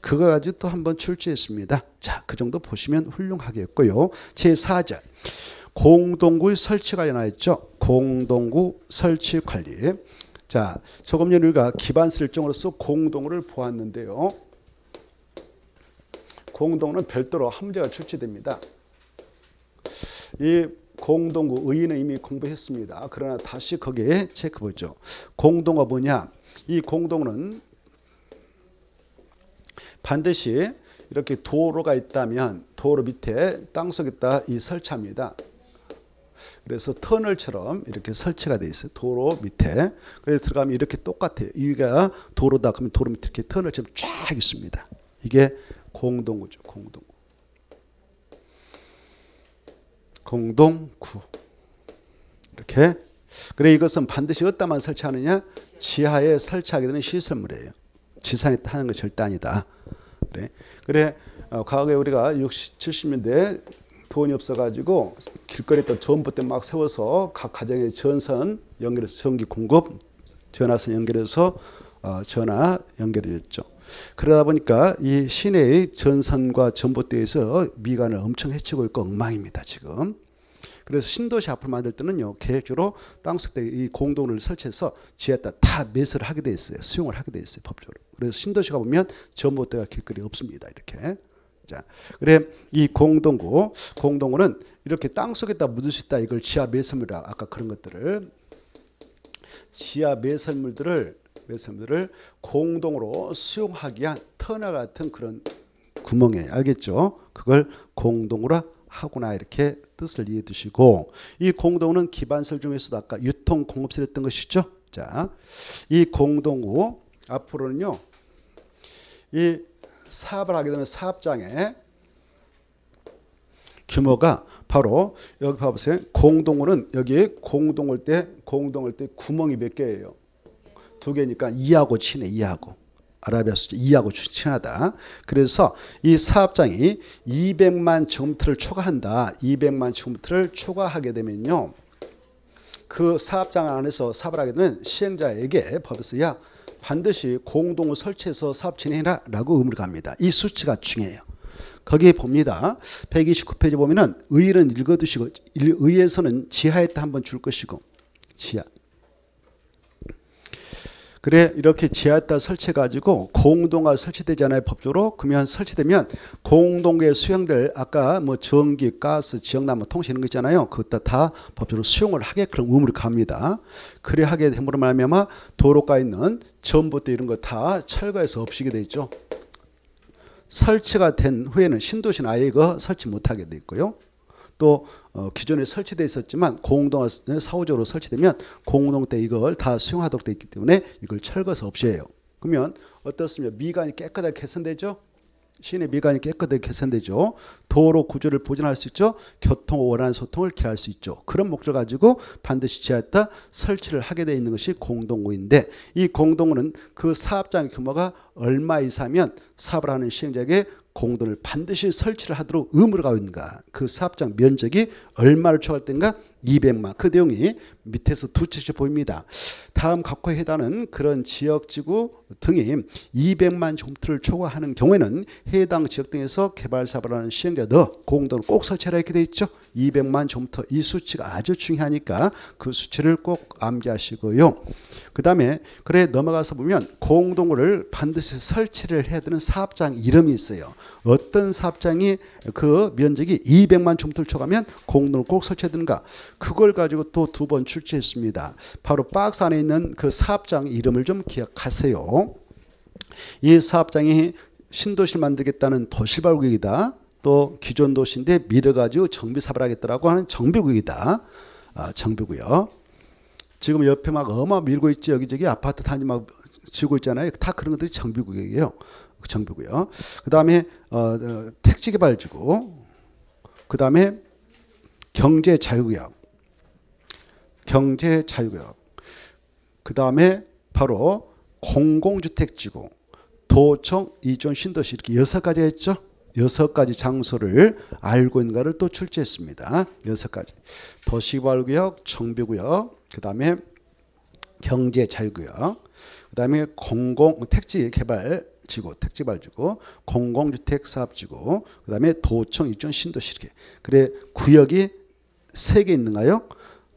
그거 가지고 또 한번 출제했습니다. 자, 그 정도 보시면 훌륭하겠고요. 제4절 공동구의 설치 관련하였죠. 공동구 설치 관리. 자, 조금 전에 우리가 기반설 일정으로서 공동구를 보았는데요. 공동구는 별도로 한 문제가 출제됩니다. 이 공동구 의의는 이미 공부했습니다. 그러나 다시 거기에 체크 보죠. 공동구가 뭐냐? 이 공동구는 반드시 이렇게 도로가 있다면 도로 밑에 땅속에다 이 설치합니다. 그래서 터널처럼 이렇게 설치가 되어 있어요. 도로 밑에. 그래서 들어가면 이렇게 똑같아요. 여기가 도로다. 그러면 도로 밑에 이렇게 터널처럼 쫙 있습니다. 이게 공동구죠. 공동구. 공동구. 이렇게. 그래 이것은 반드시 어디다만 설치하느냐? 지하에 설치하게 되는 시설물이에요. 지상에 타는 거 절대 아니다. 그래 과거에 우리가 60, 70년대 돈이 없어가지고 길거리에 전봇대 막 세워서 각 가정에 전선 연결해서 전기 공급, 전화선 연결해서 전화 연결해줬죠. 그러다 보니까 이 시내의 전선과 전봇대에서 미관을 엄청 해치고 있고 엉망입니다 지금. 그래서 신도시 앞을 만들 때는요 계획적으로 땅속에 이 공동을 설치해서 지하에다 다 매설을 하게 돼 있어요. 수용을 하게 돼 있어요 법적으로. 그래서 신도시가 보면 전봇대가 길거리 없습니다 이렇게. 자, 그래 이 공동구는 이렇게 땅속에다 묻을 수 있다. 이걸 지하 매설물이라 아까 그런 것들을 지하 매설물들을 공동으로 수용하기 위한 터널 같은 그런 구멍에 알겠죠? 그걸 공동으로 하구나 이렇게 뜻을 이해해 두시고 이 공동은 기반설 중에서도 아까 유통공업설 했던 것이죠. 자, 이 공동구 앞으로는요 이 사업을 하게 되는 사업장의 규모가 바로 여기 봐보세요. 공동구는 여기에 공동을 때 구멍이 몇 개예요? 2개니까 2하고 친해. 2하고. 아라비아 숫자 2하고 친하다. 그래서 이 사업장이 200만 제곱미터를 초과한다. 200만 제곱미터를 초과하게 되면요. 그 사업장 안에서 사업을 하게 되는 시행자에게 법에서 야 반드시 공동을 설치해서 사업 진행해라 라고 의무를 갑니다. 이 수치가 중요해요. 거기에 봅니다. 129페이지 보면은 의의는 읽어두시고 의에서는 지하에다 한번 줄 것이고 지하. 그래 이렇게 지하에다 설치해가지고 공동화 설치되잖아요 법적으로. 그러면 설치되면 공동의 수용될 아까 뭐 전기, 가스, 지역난로 통신 이런 거 있잖아요. 그것도 다 법적으로 수용을 하게 그런 의무를 갑니다. 그래 하게 됨으로 말미암아 도로가 있는 전봇대 이런 거 다 철거해서 없애게 돼 있죠. 설치가 된 후에는 신도시는 아예 이거 설치 못하게 돼 있고요. 또 기존에 설치되어 있었지만 공동화 사후적으로 설치되면 공동 때 이걸 다 수용하도록 되어 있기 때문에 이걸 철거해서 없애요. 그러면 어떻습니까? 미관이 깨끗하게 개선되죠? 시내 미관이 깨끗하게 개선되죠. 도로 구조를 보존할 수 있죠. 교통 원활한 소통을 기할 수 있죠. 그런 목적을 가지고 반드시 지하에다 설치를 하게 되어 있는 것이 공동구인데 이 공동구는 그 사업장의 규모가 얼마 이상이면 사업을 하는 시행자에게 공동을 반드시 설치를 하도록 의무를 가고 있는가. 그 사업장 면적이 얼마를 초과할 때인가 200만. 그 내용이 밑에서 두 책씩 보입니다. 다음 각호에 해당하는 그런 지역지구 등이 200만 제곱미터를 초과하는 경우에는 해당 지역 등에서 개발 사업을 하는 시행자도 공동을 꼭 설치하라 이렇게 되어 있죠. 200만 제곱미터 이 수치가 아주 중요하니까 그 수치를 꼭 암기하시고요. 그 다음에 그래 넘어가서 보면 공동구를 반드시 설치를 해야 되는 사업장 이름이 있어요. 어떤 사업장이 그 면적이 200만 제곱미터를 초과하면 공동을 꼭 설치해야 되는가. 그걸 가지고 또 두 번 출제했습니다. 바로 박스 안에 있는 그 사업장 이름을 좀 기억하세요. 이 사업장이 신도시를 만들겠다는 도시발구역이다. 또 기존 도시인데 밀어가지고 정비사업을 하겠다라고 하는 정비구역이다. 정비구역. 지금 옆에 막 밀고 있지. 여기저기 아파트 단지 막 지고 있잖아요. 다 그런 것들이 정비구역이에요. 정비구역. 그 다음에 택지개발지구. 그 다음에 경제자유구역. 경제자유구역. 그 다음에 바로 공공주택지구. 도청, 이전, 신도시 이렇게 6가지 했죠. 6가지 장소를 알고 있는가를 또 출제했습니다. 6가지. 도시개발구역, 정비구역, 그 다음에 경제자유구역, 그 다음에 택지개발지구, 택지개발지구, 공공주택사업지구, 그 다음에 도청, 이전, 신도시 이렇게. 그래 구역이 3개 있는가요?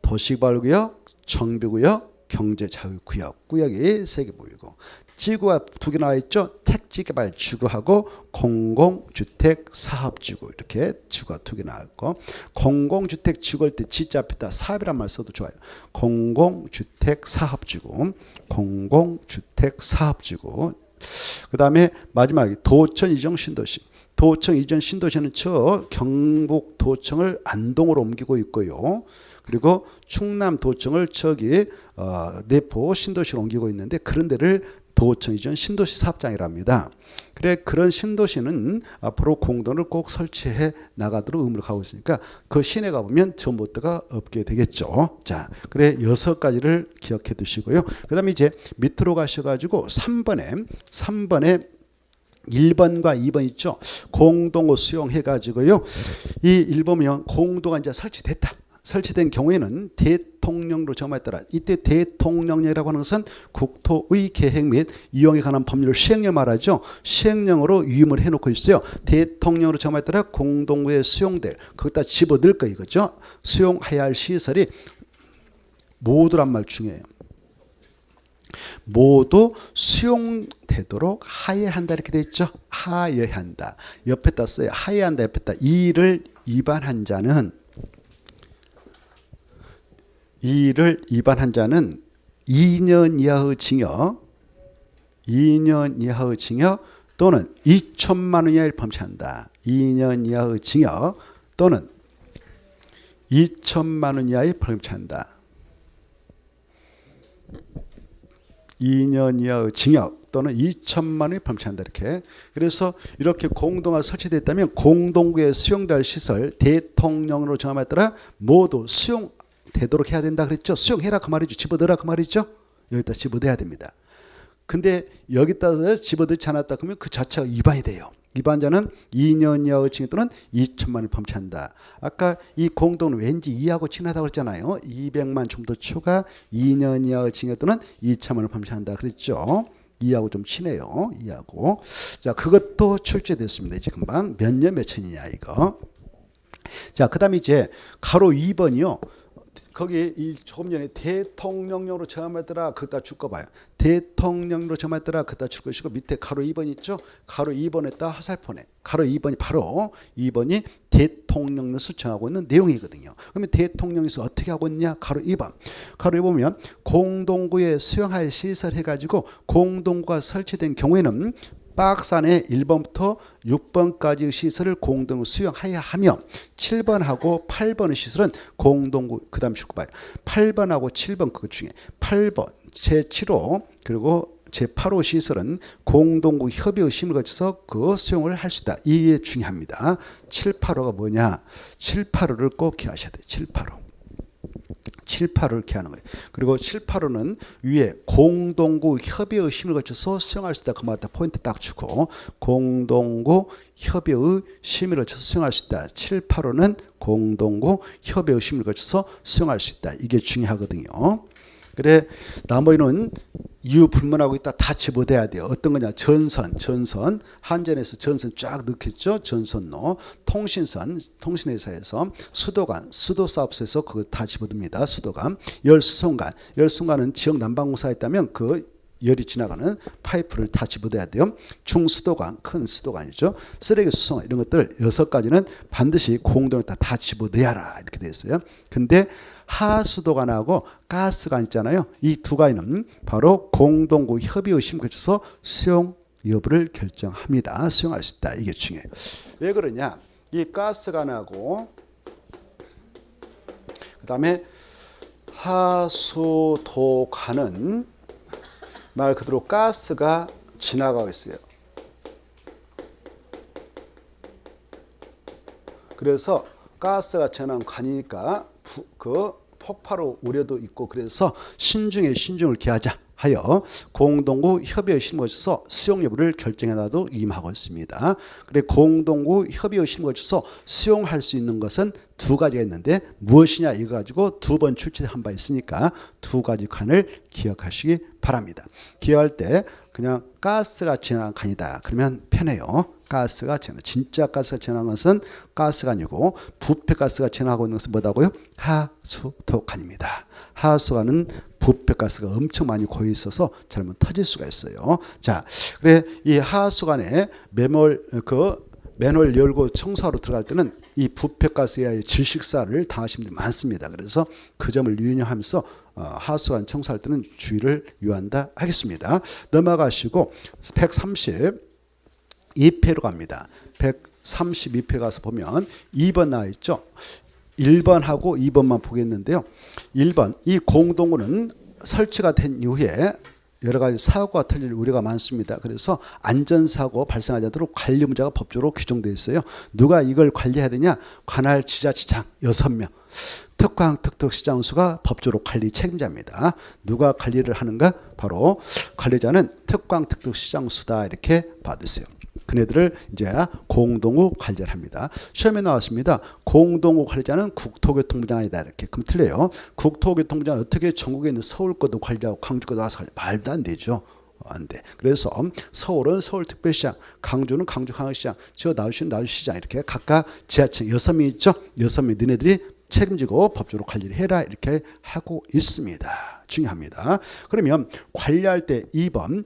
도시개발구역, 정비구역, 경제자유구역. 구역이 3개 보이고 지구가 2개 나와 있죠. 택지개발지구하고 공공주택사업지구 이렇게 지구가 2개 나와 있고 공공주택지구 할 때 지자 앞에다 사업이란 말 써도 좋아요. 공공주택사업지구, 공공주택사업지구. 그 다음에 마지막에 도청 이전 신도시. 도청 이전 신도시는 저 경북 도청을 안동으로 옮기고 있고요. 그리고 충남 도청을 저기 내포 신도시로 옮기고 있는데 그런 데를 도청 이전 신도시 사업장이랍니다. 그래 그런 신도시는 앞으로 공동을 꼭 설치해 나가도록 의무를 가고 있으니까 그 시내 가보면 전봇대가 없게 되겠죠. 자, 그래 6가지를 기억해 두시고요. 그 다음에 이제 밑으로 가셔가지고 3번에 1번과 2번 있죠. 공동호 수용해가지고요. 이 1번이면 공동가 이제 설치됐다. 설치된 경우에는 대통령으로 정하에 따라 이때 대통령령이라고 하는 것은 국토의 계획 및 이용에 관한 법률을 시행령 말하죠. 시행령으로 위임을 해놓고 있어요. 대통령으로 정하에 따라 공동구에 수용될 거기다 집어넣을 거 이거죠. 수용해야 할 시설이 모두란 말 중요해요. 모두 수용되도록 하여야 한다 이렇게 돼 있죠. 하여야 한다. 옆에다 써요. 하여야 한다 옆에다. 이를 위반한 자는 2년 이하의 징역, 2년 이하의 징역 또는 2천만 원 이하를 범죄한다. 2년 이하의 징역 또는 2천만 원 이하의 범죄한다. 2년 이하의 징역 또는 2천만 원이 범죄한다 이렇게. 그래서 이렇게 공동화 설치됐다면 공동구에 수용될 시설 대통령으로 정함에 따라 모두 수용되도록 해야 된다 그랬죠. 수용해라 그 말이죠. 집어넣으라 그 말이죠. 여기다 집어넣어야 됩니다. 근데 여기다 집어넣지 않았다 그러면 그 자체가 위반이 돼요. 위반자는 2년 이하의 징역 또는 2천만 원을 범죄한다. 아까 이 공동은 왠지 2하고 친하다고 그랬잖아요. 200만 좀 더 초과 2년 이하의 징역 또는 2천만 원을 범죄한다 그랬죠. 2하고 좀 친해요. 2하고. 자, 그것도 출제됐습니다. 이제 금방 몇 년 몇 천이냐 이거. 자, 그 다음에 이제 가로 2번이요. 거기 이 조금 전에 대통령령으로 정함했더라 그다 줄 거 봐요. 대통령으로 정함했더라 그다 줄 것이고 밑에 가로 2번 있죠. 가로 2번에다 화살표네. 가로 2번이 바로 2번이 대통령으로서 정하고 있는 내용이거든요. 그러면 대통령에서 어떻게 하고 있냐? 가로 2번. 가로 2번 보면 공동구에 수용할 시설 해가지고 공동구가 설치된 경우에는 박스 안에 1번부터 6번까지의 시설을 공동으로 수용해야 하며 7번하고 8번의 시설은 공동구 그 다음 축구 봐요. 8번하고 7번 그것 중에 8번 제7호 그리고 제8호 시설은 공동구 협의의 심을 거쳐서 그 수용을 할 수 있다. 이게 중요합니다. 7, 8호가 뭐냐? 7, 8호를 꼭 기억하셔야 돼요. 7, 8호. 7, 8호를 기하는 거예요. 그리고 7, 8호는 위에 공동구 협의의 심을 거쳐서 수용할 수 있다. 그 말다 포인트 딱 주고 공동구 협의의 심을 거쳐서 수용할 수 있다. 7, 8호는 공동구 협의의 심을 거쳐서 수용할 수 있다. 이게 중요하거든요. 그래 나머지는 이유 불문하고 있다 다 집어대야 돼요. 어떤 거냐? 전선 한전에서 전선 쫙 넣겠죠. 전선로 통신회사에서 수도사업소에서 그거 다 집어듭니다. 수도관 열수송관은 지역 난방공사에 있다면 그 열이 지나가는 파이프를 다 집어대야 돼요. 중수도관, 큰 수도관이죠. 쓰레기 수송 이런 것들 6가지는 반드시 공동에다 다 집어넣어라 이렇게 되어 있어요. 근데 하수도관하고 가스관 있잖아요. 이 두 가지는 바로 공동구 협의의 심을 거쳐서 수용 여부를 결정합니다. 수용할 수 있다. 이게 중요해요. 왜 그러냐? 이 가스관하고 그 다음에 하수도관은 말 그대로 가스가 지나가고 있어요. 그래서 가스가 지나간 관이니까 그 폭발의 우려도 있고 그래서 신중을 기하자 하여 공동구 협의의 심을 거쳐서 수용 여부를 결정해놔도 임하고 있습니다. 그래 공동구 협의의 심을 거쳐서 수용할 수 있는 것은 두 가지가 있는데 무엇이냐 이거 가지고 두 번 출제한 바 있으니까 두 가지 칸을 기억하시기 바랍니다. 기억할 때 그냥 가스가 지나간 칸이다 그러면 편해요. 진짜 가스가 지나간 것은 가스가 아니고 부패가스가 지나가고 있는 것은 뭐다고요? 하수도관입니다. 하수관은 부패가스가 엄청 많이 고여 있어서 잘못 터질 수가 있어요. 자, 그래 이 하수관에 맨홀 열고 청소하러 들어갈 때는 이 부패가스에 의해 질식사를 당하신 분들이 많습니다. 그래서 그 점을 유념하면서 하수관 청소할 때는 주의를 요한다 하겠습니다. 넘어가시고 132페이지로 갑니다. 132페이지 가서 보면 2번 나와 있죠. 1번하고 2번만 보겠는데요. 1번 이 공동구는 설치가 된 이후에 여러 가지 사고가 터질 우려가 많습니다. 그래서 안전사고 발생하지 않도록 관리 문제가 법적으로 규정되어 있어요. 누가 이걸 관리해야 되냐? 관할 지자체장 6명. 특광특특시장수가 법적으로 관리 책임자입니다. 누가 관리를 하는가? 바로 관리자는 특광특특시장수다 이렇게 받으세요. 그네들을 이제 공동구 관리를 합니다. 시험에 나왔습니다. 공동구 관리자는 국토교통부장이다 이렇게. 그럼 틀려요. 국토교통부장은 어떻게 전국에 있는 서울 것도 관리하고 광주 것도 와서 관리 말도 안 되죠. 안 돼. 그래서 서울은 서울특별시장, 강주는 강주광역시장, 저 나주시는 나주시장 이렇게 각각 지자체 6명 있죠. 6명 너네들이 책임지고 법적으로 관리를 해라 이렇게 하고 있습니다. 중요합니다. 그러면 관리할 때 2번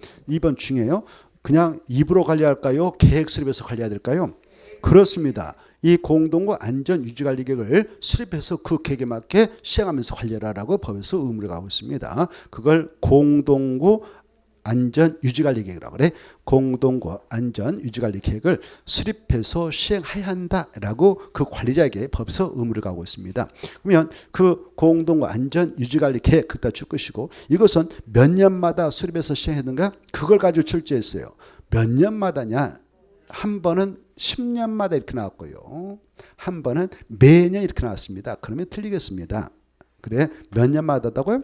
중요해요. 그냥 입으로 관리할까요? 계획 수립해서 관리해야 될까요? 그렇습니다. 이 공동구 안전유지관리 계획을 수립해서 그 계획에 맞게 시행하면서 관리하라고 법에서 의무를 가고 있습니다. 그걸 공동구 안전유지관리계획이라고 그래. 공동구 안전유지관리계획을 수립해서 시행해야 한다라고 그 관리자에게 법에서 의무를 가고 있습니다. 그러면 그 공동구 안전유지관리계획 그따 줄 것이고 이것은 몇 년마다 수립해서 시행했는가? 그걸 가지고 출제했어요. 몇 년마다냐? 한 번은 10년마다 이렇게 나왔고요. 한 번은 매년 이렇게 나왔습니다. 그러면 틀리겠습니다. 그래 몇 년마다다고요?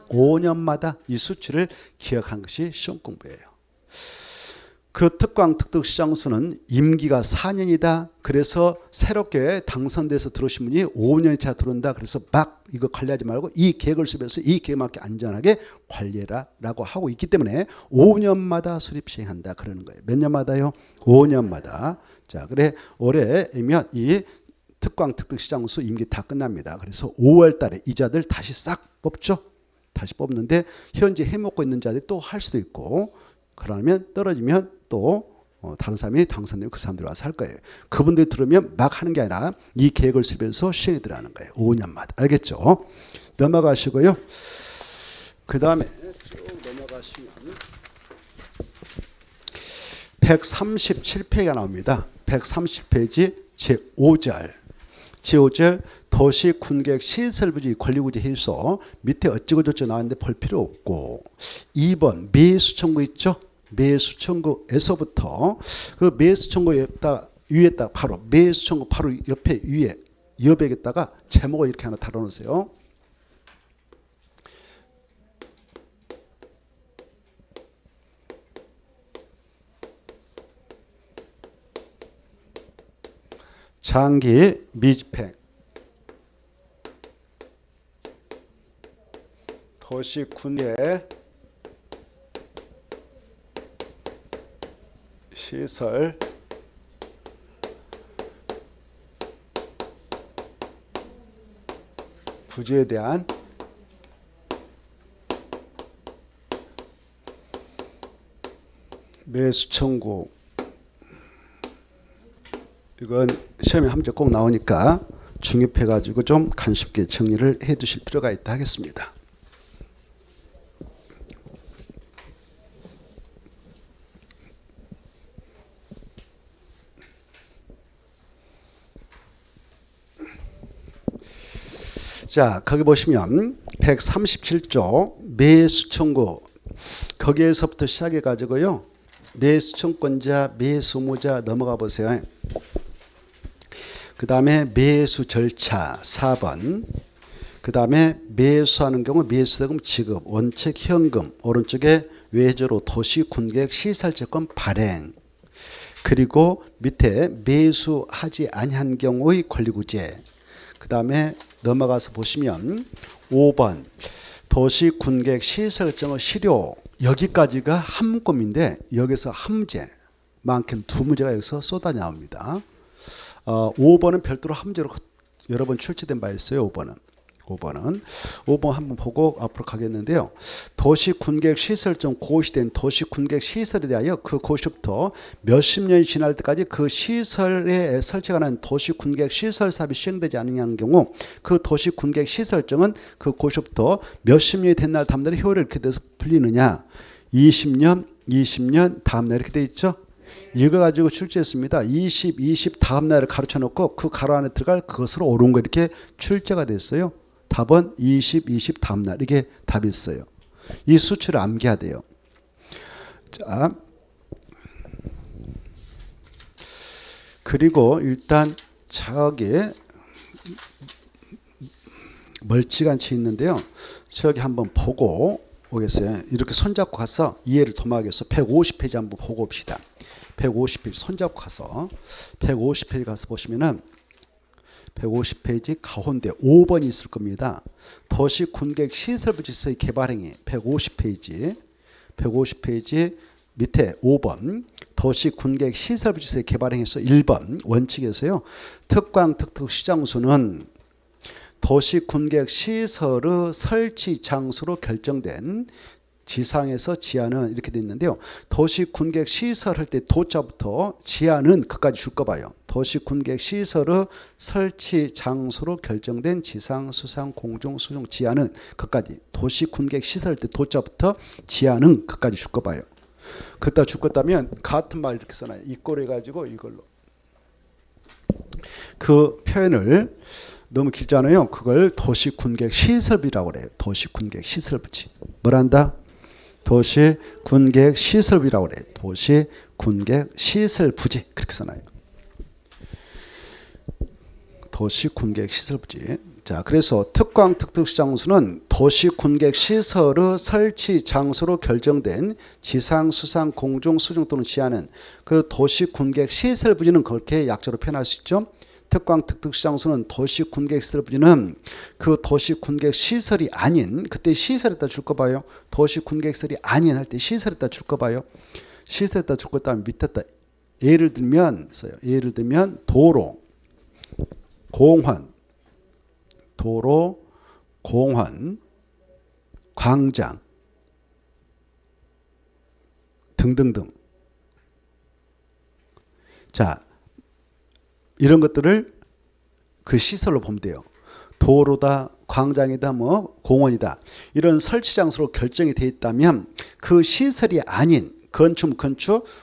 5년마다 이 수치를 기억한 것이 시험 공부예요. 그 특광특특시장수는 임기가 4년이다. 그래서 새롭게 당선돼서 들어오신 분이 5년차 들어온다. 그래서 막 이거 관리하지 말고 이 계획을 수립해서 이 계획에 맞게 안전하게 관리해라 라고 하고 있기 때문에 5년마다 수립 시행한다 그러는 거예요. 몇 년마다요? 5년마다. 자, 그래 올해면 이 특광특특시장수 임기 다 끝납니다. 그래서 5월 달에 이자들 다시 싹 뽑죠. 다시 뽑는데 현재 해먹고 있는 자들이 또 할 수도 있고 그러면 떨어지면 또 다른 사람이 당선되면 그 사람들이 와서 할 거예요. 그분들이 들으면 막 하는 게 아니라 이 계획을 수립해서 시행에 들어가는 거예요. 5년마다. 알겠죠? 넘어가시고요. 그 다음에 쭉 넘어가시면 137페이지가 나옵니다. 130페이지 제5절 도시 군객 시설부지 권리구제 해서 밑에 어찌고저찌 나왔는데 볼 필요 없고 2번 매수청구 있죠? 매수청구에서부터 그 매수청구 위에다 바로 매수청구 바로 옆에 위에 여백에다가 제목을 이렇게 하나 달아놓으세요. 장기 미집행 도시 군의 시설 부지에 대한 매수 청구. 이건 시험에 한 문제 꼭 나오니까 중립해 가지고 좀 간쉽게 정리를 해 두실 필요가 있다 하겠습니다. 자, 거기 보시면 137조 매수 청구 거기에서부터 시작해 가지고요. 매수청권자, 매수무자 넘어가 보세요. 그 다음에 매수 절차 4번. 그 다음에 매수하는 경우 매수대금 지급, 원칙 현금, 오른쪽에 외저로 도시 군객 시설채권 발행. 그리고 밑에 매수하지 아니한 경우의 권리구제. 그 다음에 넘어가서 보시면 5번 도시 군객 시설정의 실효. 여기까지가 한 문법인데 여기서 한 문제, 많게는 두 문제가 여기서 쏟아 나옵니다. 5번은 별도로 한 문제로 여러 번 출제된 바 있어요. 5번 한번 보고 앞으로 가겠는데요. 도시 군객 시설정 고시된 도시 군객 시설에 대하여 그 고시부터 몇십 년이 지날 때까지 그 시설에 설치가 난 도시 군객 시설 사업이 시행되지 않는 경우 그 도시 군객 시설정은 그 고시부터 몇십 년이 된 날 다음 날에 효력이 이렇게 돼서 풀리느냐. 20년 다음 날 이렇게 돼 있죠. 이거 가지고 출제했습니다. 20 다음 날을 가로쳐 놓고 그 가로 안에 들어갈 그것으로 옳은 거 이렇게 출제가 됐어요. 답은 20 다음 날 이게 답이 있어요. 이 수치를 암기해야 돼요. 자, 그리고 일단 저기 멀찌감치 있는데요. 저기 한번 보고 오겠어요. 이렇게 손잡고 가서 이해를 도모하겠어. 150페이지 한번 보고 옵시다. 150페이지 손잡고 가서 150페이지 가서 보시면은 150페이지 가운데 5번이 있을 겁니다. 도시 군객 시설부지서의 개발행위 150페이지 밑에 5번 도시 군객 시설부지서의 개발행위에서 1번 원칙에서요. 특광 특특 시장소는 도시 군객 시설의 설치 장소로 결정된 지상에서 지하는 이렇게 돼 있는데요. 도시 군객 시설 할 때 도자부터 지하는 그까지 줄 거 봐요. 도시 군객 시설의 설치 장소로 결정된 지상, 수상, 공중, 수중, 지하는 그까지. 도시 군객 시설 할 때 도자부터 지하는 그까지 줄 거 봐요. 그따 줄 거다면 같은 말 이렇게 써놔요. 이꼴 해가지고 이걸로. 그 표현을 너무 길잖아요. 그걸 도시 군객 시설비라고 그래요. 도시 군객 시설부지. 뭐란다? 도시 군객 시설비라고 그래요. 도시 군객 시설부지. 그렇게 써놔요. 도시 군객 시설부지. 자, 그래서 특광 특특 장소는 도시 군객 시설의 설치 장소로 결정된 지상, 수상, 공중, 수중 또는 지하는 그 도시 군객 시설부지는 그렇게 약자로 표현할 수 있죠. 특광 특특 장소는 도시 군객 시설 부지는 그 도시 군객 시설이 아닌 그때 시설에다 줄 거 봐요. 도시 군객 시설이 아닌 할 때 시설에다 줄 거 봐요. 시설에다 줄 거 다음 밑에다 예를 들면 도로, 공원, 광장 등등등. 자, 이런 것들을 그 시설로 보면 돼요. 도로다, 광장이다, 뭐 공원이다. 이런 설치 장소로 결정이 되어 있다면 그 시설이 아닌 건축,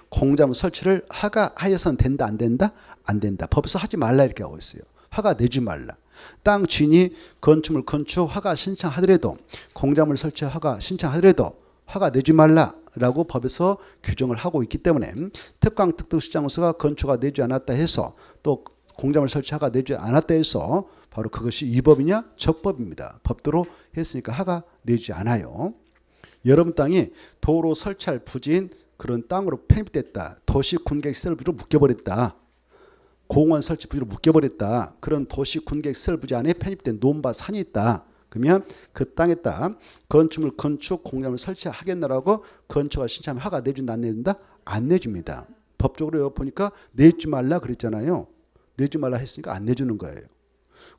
공장 설치를 허가하여서는 된다, 안 된다? 안 된다. 법에서 하지 말라 이렇게 하고 있어요. 허가 내지 말라. 땅 주인이 건축물 건축 허가 신청하더라도 공작물 설치 허가 신청하더라도 허가 내지 말라라고 법에서 규정을 하고 있기 때문에 특강 특특시장소가 건축허가 내지 않았다 해서 또 공작물 설치 허가 내지 않았다 해서 바로 그것이 위법이냐 적법입니다. 법도로 했으니까 허가 내지 않아요. 여러분 땅이 도로 설치할 부지인 그런 땅으로 편입됐다. 도시 군객 시설 부지로 묶여버렸다. 공원 설치 부지로 묶여버렸다. 그런 도시 군객 시설 부지 안에 편입된 논바 산이 있다. 그러면 그 땅에다 건축물 건축 공작물 설치하겠노라고 건축허가 신청하면 허가 내준다 안 내준다? 안 내줍니다. 법적으로 보니까 내지 말라 그랬잖아요. 내지 말라 했으니까 안 내주는 거예요.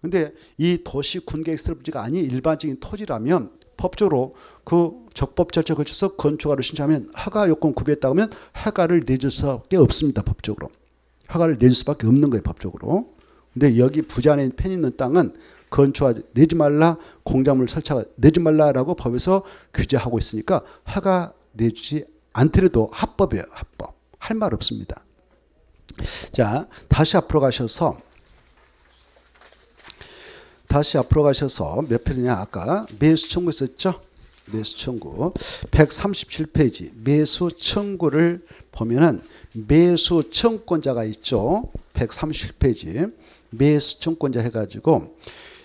근데 이 도시 군객 시설 부지가 아닌 일반적인 토지라면 법적으로 그 적법 절차에 거쳐서 건축허가를 신청하면 허가 요건 구비했다고 하면 허가를 내줄 수밖에 없습니다. 법적으로. 허가를 내줄 수밖에 없는 거예요. 법적으로. 근데 여기 부지 안에 편있는 땅은 건축허가 내지 말라, 공작물 설치허가 내지 말라라고 법에서 규제하고 있으니까 허가 내주지 않더라도 합법이에요. 합법. 할 말 없습니다. 자, 다시 앞으로 가셔서 몇 편이냐 아까 매수 청구 있었죠? 매수 청구 137페이지 매수 청구를 보면은 매수 청권자가 있죠. 137페이지 매수 청권자 해가지고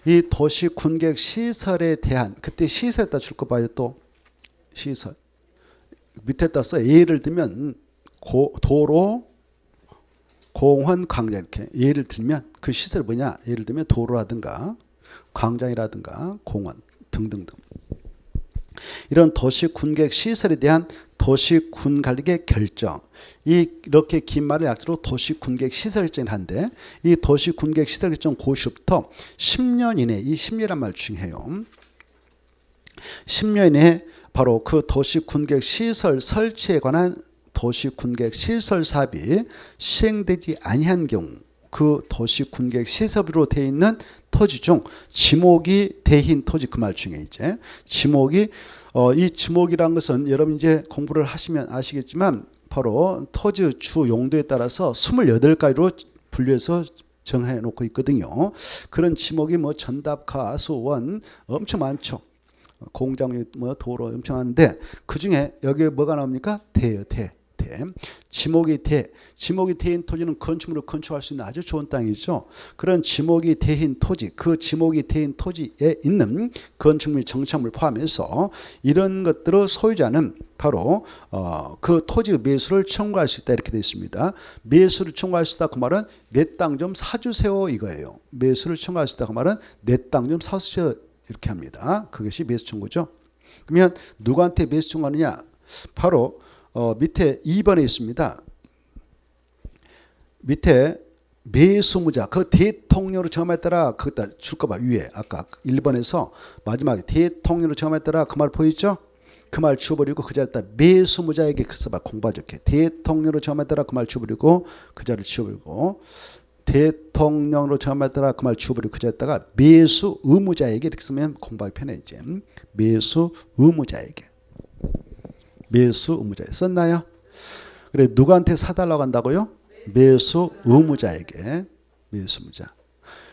이 도시 군객 시설에 대한 그때 시설에다 줄 거 봐요. 또 시설 밑에다 써 예를 들면 도로 공원 광장 이렇게 예를 들면 그 시설이 뭐냐 예를 들면 도로라든가 광장이라든가 공원 등등등 이런 도시 군객 시설에 대한 도시 군관리의 결정 이렇게 긴 말을 약자로 도시 군객 시설 결정을 한데 이 도시 군객 시설 결정 고시부터 10년 이내 이 10년이란 말 중요해요. 10년 이내에 바로 그 도시 군객 시설 설치에 관한 도시 군객 시설 사업이 시행되지 아니한 경우 그 도시 군객 시설으로 되어 있는 토지 중 지목이 대인 토지 그 말 중에 이제 지목이 이 지목이란 것은 여러분 이제 공부를 하시면 아시겠지만 바로 토지 주 용도에 따라서 28가지로 분류해서 정해 놓고 있거든요. 그런 지목이 뭐 전답가 수원 엄청 많죠. 공장 뭐 도로 엄청 많은데 그 중에 여기에 뭐가 나옵니까? 대요 대. 지목이 대인 토지는 건축물을 건축할 수 있는 아주 좋은 땅이죠. 그런 지목이 대인 토지, 그 지목이 대인 토지에 있는 건축물, 정착물 포함해서 이런 것들을 소유자는 바로 그 토지 매수를 청구할 수 있다 이렇게 되어 있습니다. 매수를 청구할 수 있다 그 말은 내 땅 좀 사주세요 이거예요. 매수를 청구할 수 있다 그 말은 내 땅 좀 사주세요 이렇게 합니다. 그것이 매수 청구죠. 그러면 누구한테 매수 청구하느냐? 바로 밑에 2번에 있습니다. 밑에 매수무자 그 대통령으로 정함에 따라 그것다 줄거 봐 위에 아까 1번에서 마지막에 대통령으로 정함에 따라 그 말 보이죠? 그 말 주워버리고 그 자리에다 매수무자에게 그 써봐 공부 좋게 대통령으로 정함에 따라 그 말 주워버리고 그 자리를 지워버리고 대통령으로 정함에 따라 그 말 주워버리고 그 자리에다가 매수의무자에게 이렇게 쓰면 공부하기 편해 이제 매수의무자에게 매수 의무자에 썼나요? 그래 누구한테 사달라고 한다고요? 매수 의무자에게 매수 의무자.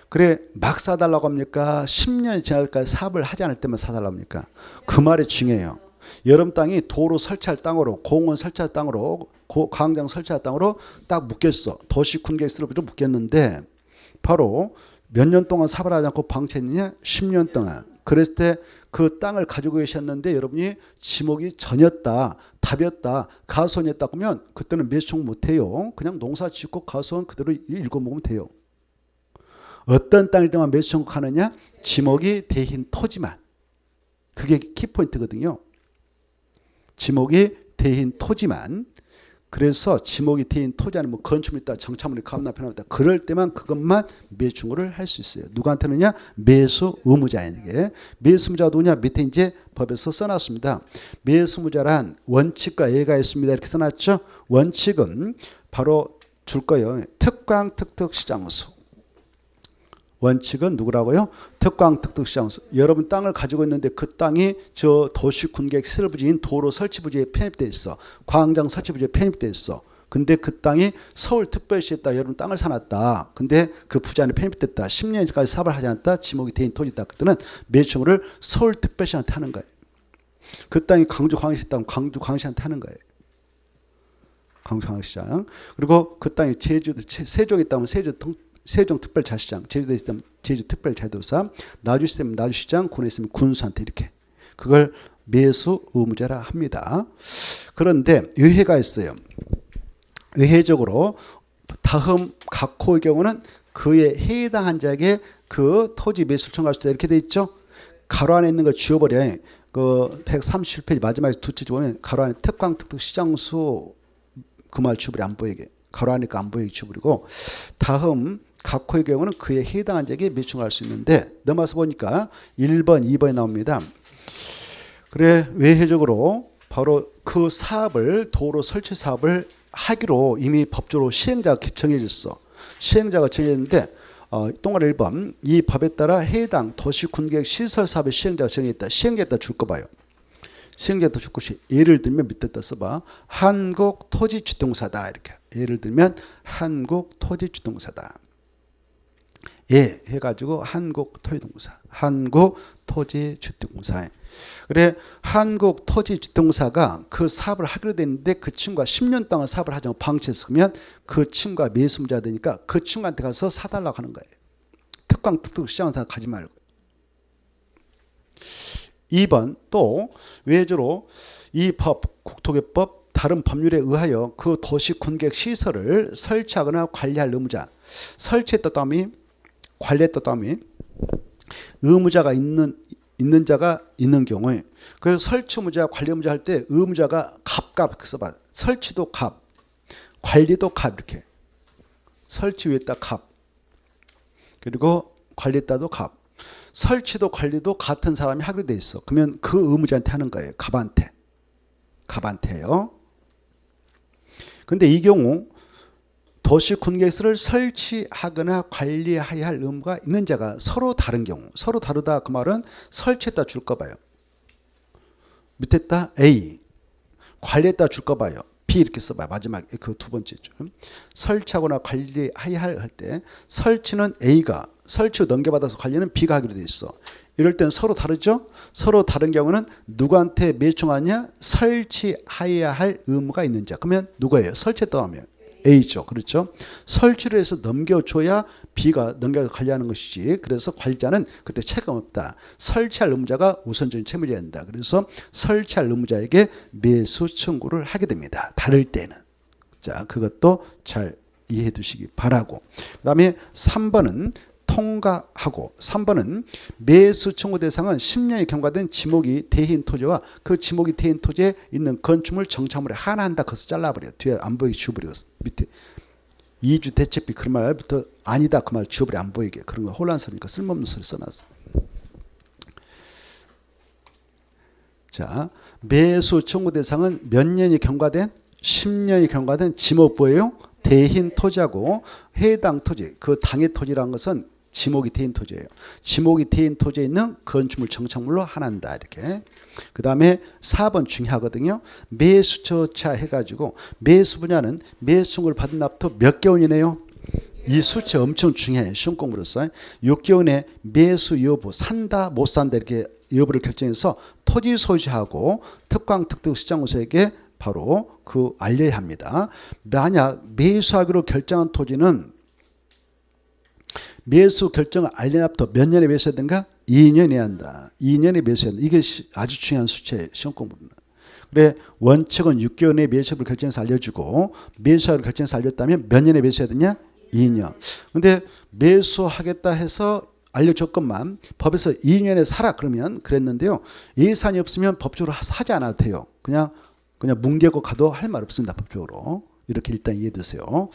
그래 막 사달라고 합니까? 10년이 지날까지 사업을 하지 않을 때만 사달라고 합니까? 그 말이 중요해요. 여러분 땅이 도로 설치할 땅으로 공원 설치할 땅으로 광장 설치할 땅으로 딱 묶였어. 도시 군객시설로 묶였는데 바로 몇 년 동안 사업을 하지 않고 방치했느냐? 10년 동안. 그랬을 때 그 땅을 가지고 계셨는데 여러분이 지목이 전이었다, 답이었다, 가수원이었다 그러면 그때는 매수 청구 못해요. 그냥 농사 짓고 가수원 그대로 읽어먹으면 돼요. 어떤 땅일 때만 매수 청구하느냐? 지목이 대인 토지만. 그게 키포인트거든요. 지목이 대인 토지만. 그래서 지목이 대인 토지 아니면 건축물 있다, 정착물이 감납해놨다. 있다. 그럴 때만 그것만 매수 청구를 할 수 있어요. 누구한테는냐? 매수 의무자에게. 매수 의무자가 누구냐? 밑에 이제 법에서 써놨습니다. 매수 의무자란 원칙과 예가 있습니다. 이렇게 써놨죠. 원칙은 바로 줄 거예요. 특광 특특 시장소. 원칙은 누구라고요? 특광 특특 시장소. 여러분 땅을 가지고 있는데 그 땅이 저 도시 군객 시설 부지인 도로 설치 부지에 편입돼 있어. 광장 설치 부지에 편입돼 있어. 근데 그 땅이 서울특별시에다 여러분 땅을 사놨다. 근데 그 부자는 편입됐다. 10년까지 사업을 하지 않았다. 지목이 대인 토지다. 그때는 매수를 서울특별시한테 하는 거예요. 그 땅이 광주광역시 땅 광주광역시한테 하는 거예요. 광주광역시장. 그리고 그 땅이 세종에 있다면 세종특별자치장, 제주도에 있다면 제주특별자도사, 나주시 있으면 나주시장, 군에 있으면 군수한테 이렇게. 그걸 매수 의무자라 합니다. 그런데 의회가 있어요. 의회적으로 다음 각호의 경우는 그에 해당한 자에게 그 토지 매수를 청구할 수 있다 이렇게 돼 있죠. 가로 안에 있는 거 지워버려요. 그 137페이지 마지막에 두째 보면 가로 안에 특광 특특 시장수 그 말 지워버려 안 보이게. 가로 안에 안 보이게 지워버리고 다음 각호의 경우는 그에 해당한 자에게 매수를 할 수 있는데 넘어서 보니까 1번, 2번이 나옵니다. 그래 외회적으로 바로 그 사업을 도로 설치 사업을 하기로 이미 법적으로 시행자가 정해졌어. 시행자가 정해졌는데 동아리 1번 이 법에 따라 해당 도시군계획 시설사업의 시행자가 정해졌다. 시행자에다 줄 거 봐요. 시행자에다 줄 것이 예를 들면 밑에다 써봐. 한국토지주동사다 이렇게. 예를 들면 한국토지주동사다. 예 해가지고 한국토지주동사. 한국토지주동사. 그래 한국토지주동사가 그 사업을 하기로 됐는데 그 친구가 10년 동안 사업을 하자고 방치했으면 그 친구가 매수자 되니까 그 친구한테 가서 사달라고 하는 거예요. 특광 특특 시장사 가지 말고. 2번 또 외주로 이 법 국토개법 다른 법률에 의하여 그 도시군계획 시설을 설치하거나 관리할 의무자 설치했다 다음에 관리했다 다음에 의무자가 있는 자가 있는 경우에 그래서 설치 의무자 관리 의무자 할 때 의무자가 갑 써봐. 설치도 갑 관리도 갑 이렇게 설치 위에다 갑 그리고 관리에다도 갑 설치도 관리도 같은 사람이 하기로 돼 있어. 그러면 그 의무자한테 하는 거예요. 갑한테요. 근데 이 경우 도시군계획을 설치하거나 관리해야 할 의무가 있는 자가 서로 다른 경우 서로 다르다 그 말은 설치했다 줄 거 봐요. 밑에다 A 관리했다 줄 거 봐요. B 이렇게 써봐요. 마지막에 그 두 번째 줄 설치하거나 관리해야 할 때 설치는 A가 설치 후 넘겨받아서 관리는 B가 하기로 돼 있어. 이럴 때는 서로 다르죠. 서로 다른 경우는 누구한테 매청하냐 설치해야 할 의무가 있는 자. 그러면 누구예요? 설치했다 하면 A죠. 그렇죠. 설치를 해서 넘겨줘야 B가 넘겨서 관리하는 것이지. 그래서 관리자는 그때 책임 없다. 설치할 의무자가 우선적인 책임을 져야 한다. 그래서 설치할 의무자에게 매수 청구를 하게 됩니다. 다를 때는. 자, 그것도 잘 이해해 두시기 바라고. 그 다음에 3번은 통과하고 3번은 매수 청구 대상은 10년이 경과된 지목이 대인 토지와 그 지목이 대인 토지에 있는 건축물 정착물에 하나한다. 그것을 잘라버려. 뒤에 안 보이게 지워버려. 밑에 2주 대책비 그런 말부터 아니다. 그 말 지워버려. 안 보이게. 그런 거 혼란스러우니까 쓸모없는 소리 써놨어. 자, 매수 청구 대상은 몇 년이 경과된? 10년이 경과된 지목부예요. 대인 토지하고 해당 토지, 그 당의 토지라는 것은 지목이 대인 토지예요. 지목이 대인 토지에 있는 건축물 정착물로 하나인다. 이렇게. 그 다음에 4번 중요하거든요. 매수처차 해가지고 매수 분야는 매수를 받은 납부터 몇 개월이네요. 이 수치 엄청 중요해요. 시험 공부로서 6개월 내 매수 여부 산다 못 산다 이렇게 여부를 결정해서 토지 소유자하고 특광 특특 시장우서에게 바로 그 알려야 합니다. 만약 매수하기로 결정한 토지는 매수 결정을 알려놔부터 몇 년에 매수해야 된가? 2년에 한다. 2년에 매수해야 된다. 이게 아주 중요한 수치예요. 시험 공부는. 그래 원칙은 6개월 내에 매수를 결정해서 알려주고 매수하기로 결정해서 알렸다면 몇 년에 매수해야 되냐? 2년. 근데 매수하겠다 해서 알려줬건만 법에서 2년에 사라 그러면 그랬는데요. 예산이 없으면 법적으로 사지 않아도 돼요. 그냥 뭉개고 가도 할 말 없습니다. 법적으로. 이렇게 일단 이해해 두세요.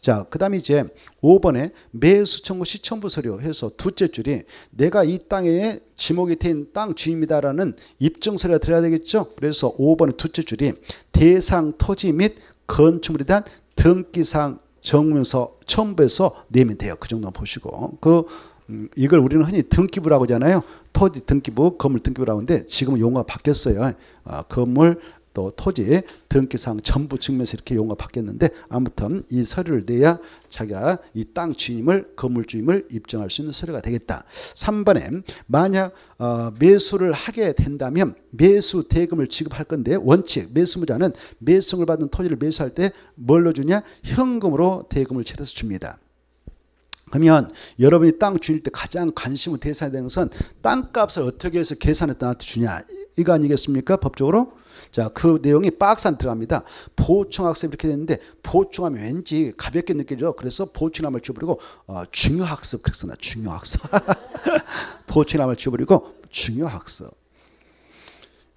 자, 그 다음에 이제 5번에 매수 청구 시청부 서류 해서 두째 줄이 내가 이 땅에 지목이 된 땅 주인이다라는 입증 서류가 들어야 되겠죠. 그래서 5번의 두째 줄이 대상 토지 및 건축물에 대한 등기상 정문서 첨부해서 내면 돼요. 그 정도만 보시고 이걸 우리는 흔히 등기부라고 하잖아요. 토지 등기부, 건물 등기부라고 하는데 지금은 용어가 바뀌었어요. 건물 또 토지 등기상 전부 증명서 이렇게 용어가 바뀌었는데 아무튼 이 서류를 내야 자기가 이 땅 주임을 건물 주임을 입증할 수 있는 서류가 되겠다. 3번에 만약 매수를 하게 된다면 매수 대금을 지급할 건데 원칙 매수무자는 매수를 받은 토지를 매수할 때 뭘로 주냐? 현금으로 대금을 치러서 줍니다. 그러면 여러분이 땅 주일 때 가장 관심을 대상이 되는 것은 땅값을 어떻게 해서 계산해서 나한테 주냐 이거 아니겠습니까? 법적으로. 자, 그 내용이 박스 안에 들어갑니다. 보충학습 이렇게 됐는데 보충하면 왠지 가볍게 느껴져. 그래서 보충함을 지워버리고 중요학습 그렇게 써놔. 중요학습. 보충함을 지워버리고 중요학습.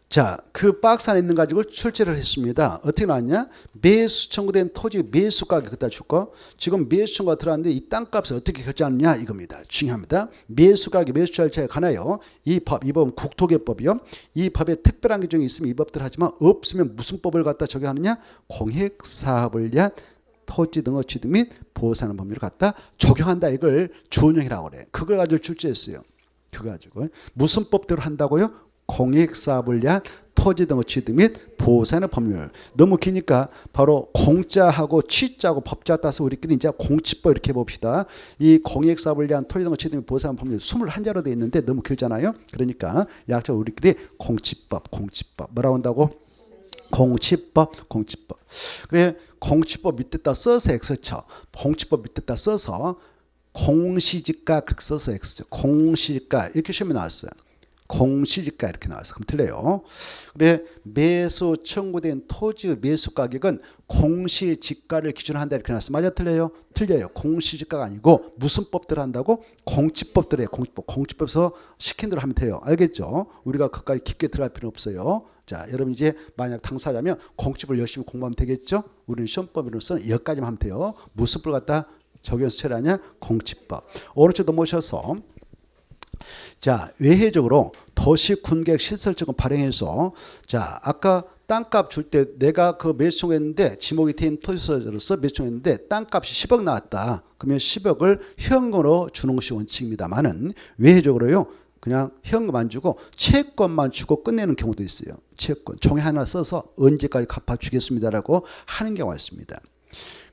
자, 그 박스 안에 있는 가지고 출제를 했습니다. 어떻게 나왔냐? 매수 청구된 토지 매수 가격 갖다 줄 거. 지금 매수 청구가 들어왔는데 이 땅값을 어떻게 결제하느냐 이겁니다. 중요합니다. 매수 가격 매수 절차에 관하여 이 법은 국토개법이요. 이 법에 특별한 규정이 있으면 이 법들 하지만 없으면 무슨 법을 갖다 적용하느냐? 공익사업을 위한 토지 등의 취득 및 보호하는 법률을 갖다 적용한다. 이걸 준용이라고 그래. 그걸 가지고 출제했어요. 그거 가지고 무슨 법대로 한다고요? 공익사업을 위한 토지 등의 취득 및 보호하는 법률. 너무 기니까 바로 공자하고 취자하고 법자 따서 우리끼리 이제 공치법 이렇게 해봅시다. 이 공익사업을 위한 토지 등의 취득 및 보호하는 법률 21자로 되어 있는데 너무 길잖아요. 그러니까 약자로 우리끼리 공치법 뭐라고 한다고? 공치법. 그래 공치법 밑에다 써서 X쳐. 공치법 밑에다 써서 공시지가 그렇게 써서 X죠. 공시지가 이렇게 시험에 나왔어요. 공시지가 이렇게 나와서 그럼 틀려요. 그래 매수 청구된 토지의 매수 가격은 공시지가를 기준으로 한다 이렇게 나왔어. 맞아 틀려요? 틀려요. 공시지가가 아니고 무슨 법대로 한다고? 공치법대로 해요. 공치법에서 시킨 대로 하면 돼요. 알겠죠? 우리가 그까지 깊게 들어갈 필요는 없어요. 자, 여러분 이제 만약 당사자면 공치법을 열심히 공부하면 되겠죠? 우리는 시험법으로서는 여기까지만 하면 돼요. 무슨 법을 갖다 적용해서 처리하냐? 공치법. 오른쪽 넘어오셔서 자, 외회적으로 도시군계획 시설적은 발행해서 자, 아까 땅값 줄 때 내가 그 매수 청구했는데 지목이 된 토지소유자로서 매수 청구했는데 땅값이 10억 나왔다. 그러면 10억을 현금으로 주는 것이 원칙입니다만은 외회적으로요. 그냥 현금 안 주고 채권만 주고 끝내는 경우도 있어요. 채권 종이 하나 써서 언제까지 갚아주겠습니다라고 하는 경우가 있습니다.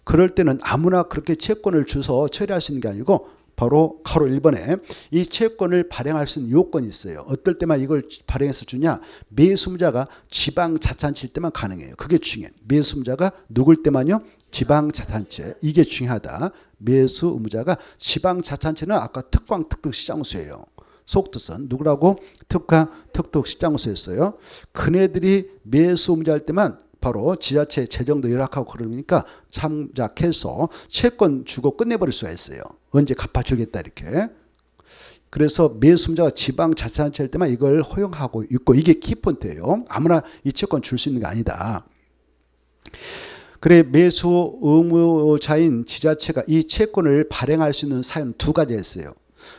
그럴 때는 아무나 그렇게 채권을 주서 처리할 수 있는 게 아니고 바로 가로 1번에 이 채권을 발행할 수 있는 요건이 있어요. 어떨 때만 이걸 발행해서 주냐? 매수무자가 지방자치단체일 때만 가능해요. 그게 중요해요. 매수무자가 누굴 때만요? 지방자치단체. 이게 중요하다. 매수무자가 지방자치단체는 아까 특광 특특시장소예요. 속뜻은 누구라고? 특광 특특시장소였어요. 그네들이 매수무자 할 때만 바로 지자체 재정도 열악하고 그러니까 참작해서 채권 주고 끝내버릴 수가 있어요. 언제 갚아주겠다 이렇게. 그래서 매수자가 지방자치단체 할 때만 이걸 허용하고 있고 이게 키포인트예요. 아무나 이 채권 줄 수 있는 게 아니다. 그래 매수 의무자인 지자체가 이 채권을 발행할 수 있는 사유는 두 가지가 있어요.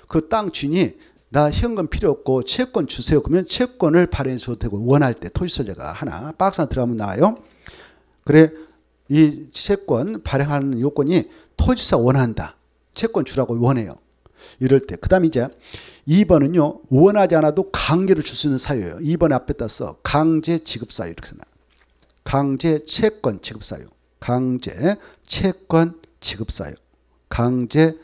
그 땅 주인이 나 현금 필요 없고 채권 주세요. 그러면 채권을 발행해 줘도 되고 원할 때 토지소유자가 하나 박스 안에 들어가면 나와요. 그래 이 채권 발행하는 요건이 토지사 원한다. 채권 주라고 원해요. 이럴 때. 그 다음에 이제 2번은요. 원하지 않아도 강제로 줄 수 있는 사유예요. 2번에 앞에다 써. 강제 지급 사유 이렇게 써놔. 강제 채권 지급 사유. 강제 채권 지급 사유. 강제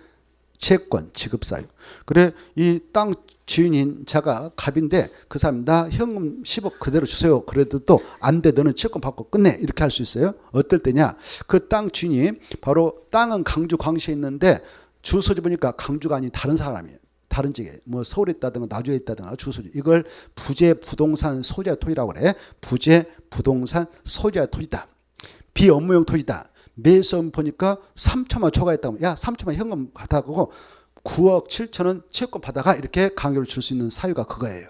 채권 지급 사유. 그래 이 땅 주인인 자가 갑인데 그 사람 나 현금 10억 그대로 주세요. 그래도 또 안 돼. 너는 채권 받고 끝내. 이렇게 할 수 있어요. 어떨 때냐? 그 땅 주인이 바로 땅은 강주 광시에 있는데 주소지 보니까 강주가 아닌 다른 사람이에요. 다른 지역에 뭐 서울에 있다든가 나주에 있다든가 주소지. 이걸 부재 부동산 소지자 토지라고 그래. 부재 부동산 소지자 토지다. 비업무용 토지다. 매수원 보니까 3천만 초과했다고. 야 3천만 현금 받아가고 9억 7천원 채권 받아가 이렇게 강요를 줄 수 있는 사유가 그거예요.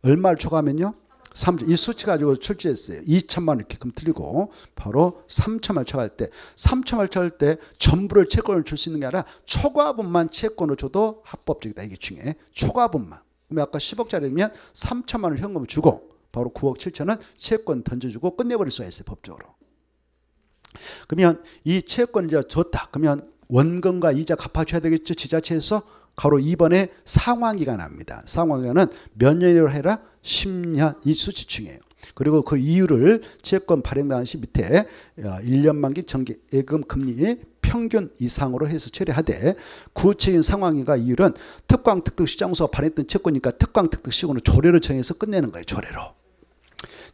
얼마를 초과하면요? 3천. 이 수치 가지고 출제했어요. 2천만 원 이렇게 그럼 틀리고 바로 3천만 초과할 때 3천만 초과할 때 전부를 채권을 줄 수 있는 게 아니라 초과분만 채권을 줘도 합법적이다. 이게 중요해. 초과분만. 그러면 아까 10억짜리면 3천만 원 현금을 주고 바로 9억 7천원 채권 던져주고 끝내버릴 수가 있어요. 법적으로. 그러면 이 채권을 이제 줬다. 그러면 원금과 이자 갚아줘야 되겠죠. 지자체에서 가로 2번에 상환기간 합니다. 상환기간은 몇 년으로 해라? 10년. 이 수치 중요해요. 그리고 그 이유를 채권 발행 당시 밑에 1년 만기 정기 예금 금리 평균 이상으로 해서 처리하되 구체적인 상황과 이유는 특광특득 시장소가 발행했던 채권이니까 특광특득 시군으로 조례를 정해서 끝내는 거예요. 조례로.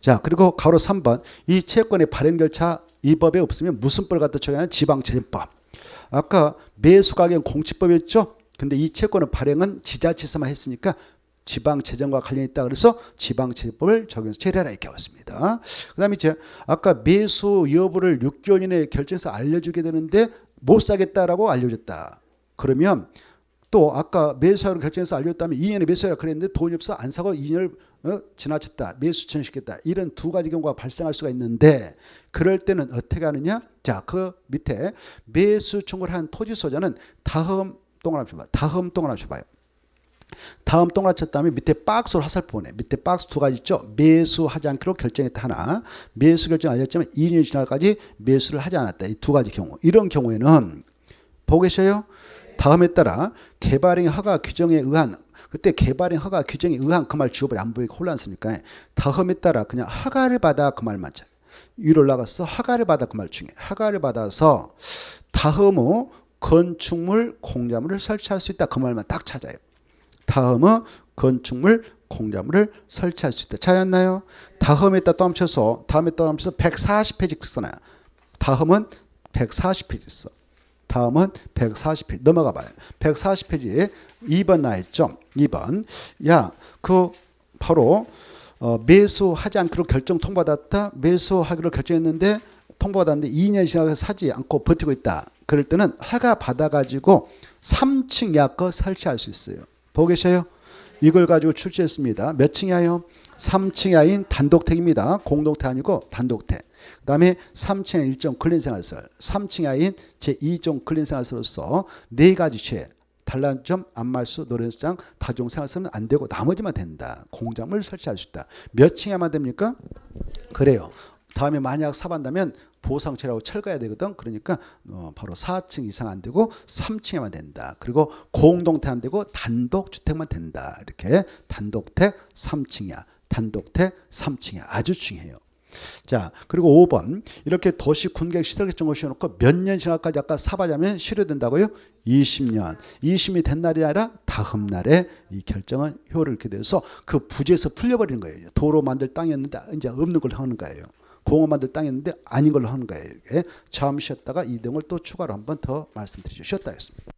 자, 그리고 가로 3번 이 채권의 발행 절차 이 법에 없으면 무슨 법을 갖다 적용하냐? 지방채권법. 아까 매수가격 공시법이었죠. 근데 이 채권의 발행은 지자체에서만 했으니까 지방재정과 관련이 있다 그래서 지방채권법을 적용해서 처리하라 이렇게 왔습니다. 그 다음에 이제 아까 매수 여부를 6개월 이내에 결정해서 알려주게 되는데 못 사겠다라고 알려줬다. 그러면 또 아까 매수하기로 결정해서 알려줬다면 2년에 매수하라 그랬는데 돈이 없어 안 사고 2년을 지나쳤다. 매수 취소시켰다. 이런 두 가지 경우가 발생할 수가 있는데 그럴 때는 어떻게 하느냐? 자, 그 밑에 매수 청구를 한 토지 소유자는 다음 동그라미 쳐봐요. 다음 동그라미 쳐봐요. 다음 동그라미 쳤다면 밑에 박스로 화살표 보내. 밑에 박스 두 가지 있죠. 매수하지 않기로 결정했다 하나. 매수 결정 알렸지만 2년이 지나까지 매수를 하지 않았다. 이 두 가지 경우. 이런 경우에는 보고 계셔요? 다음에 따라 개발행 허가 규정에 의한 그때 개발행 허가 규정에 의한 그 말 주어버려 안 보이고 혼란스니까 다음에 따라 그냥 허가를 받아 그 말만 쳐. 위로 올라가서 허가를 받아 그 말 중에 허가를 받아서 다음의 건축물 공작물을 설치할 수 있다 그 말만 딱 찾아요. 다음의 건축물 공작물을 설치할 수 있다. 찾았나요? 다음에다 또 합쳐서 140페이지 써놔요. 다음은 140페이지 써. 다음은 140페이지 넘어가 봐요. 140페이지에 2번 나왔죠. 2번. 야, 그 바로 매수하지 않기로 결정 통보받았다. 매수하기로 결정했는데 통보받았는데 2년 지나서 사지 않고 버티고 있다. 그럴 때는 허가 받아가지고 3층 이하 거 설치할 수 있어요. 보고 계셔요? 이걸 가지고 출제했습니다. 몇 층이에요? 3층 이하인 단독택입니다. 공동택 아니고 단독택. 그 다음에 3층의 일종 근린생활시설, 3층 이하인 제2종 근린생활시설로서 네 가지 죄, 단란점, 안말수, 노래수장, 다중생활시설은 안 되고 나머지만 된다. 공작물 설치할 수 있다. 몇 층에만 됩니까? 그래요. 다음에 만약 사반다면 보상처리하고 철거해야 되거든. 그러니까 바로 4층 이상 안 되고 3층에만 된다. 그리고 공동택 안 되고 단독주택만 된다. 이렇게 단독택 3층이야. 단독택 3층이야. 아주 중요해요. 자, 그리고 5번 이렇게 도시 군객 시설 결정을 씌워놓고 몇 년 지나까지 아까 사바자면 실효된다고요? 20년. 20년이 된 날이 아니라 다음 날에 이 결정은 효력을 이렇게 돼서 그 부지에서 풀려버리는 거예요. 도로 만들 땅이었는데 이제 없는 걸로 하는 거예요. 공원 만들 땅이었는데 아닌 걸로 하는 거예요. 이렇게 잠시 쉬었다가 이 내용을 또 추가로 한 번 더 말씀드리죠. 쉬었다 했습니다.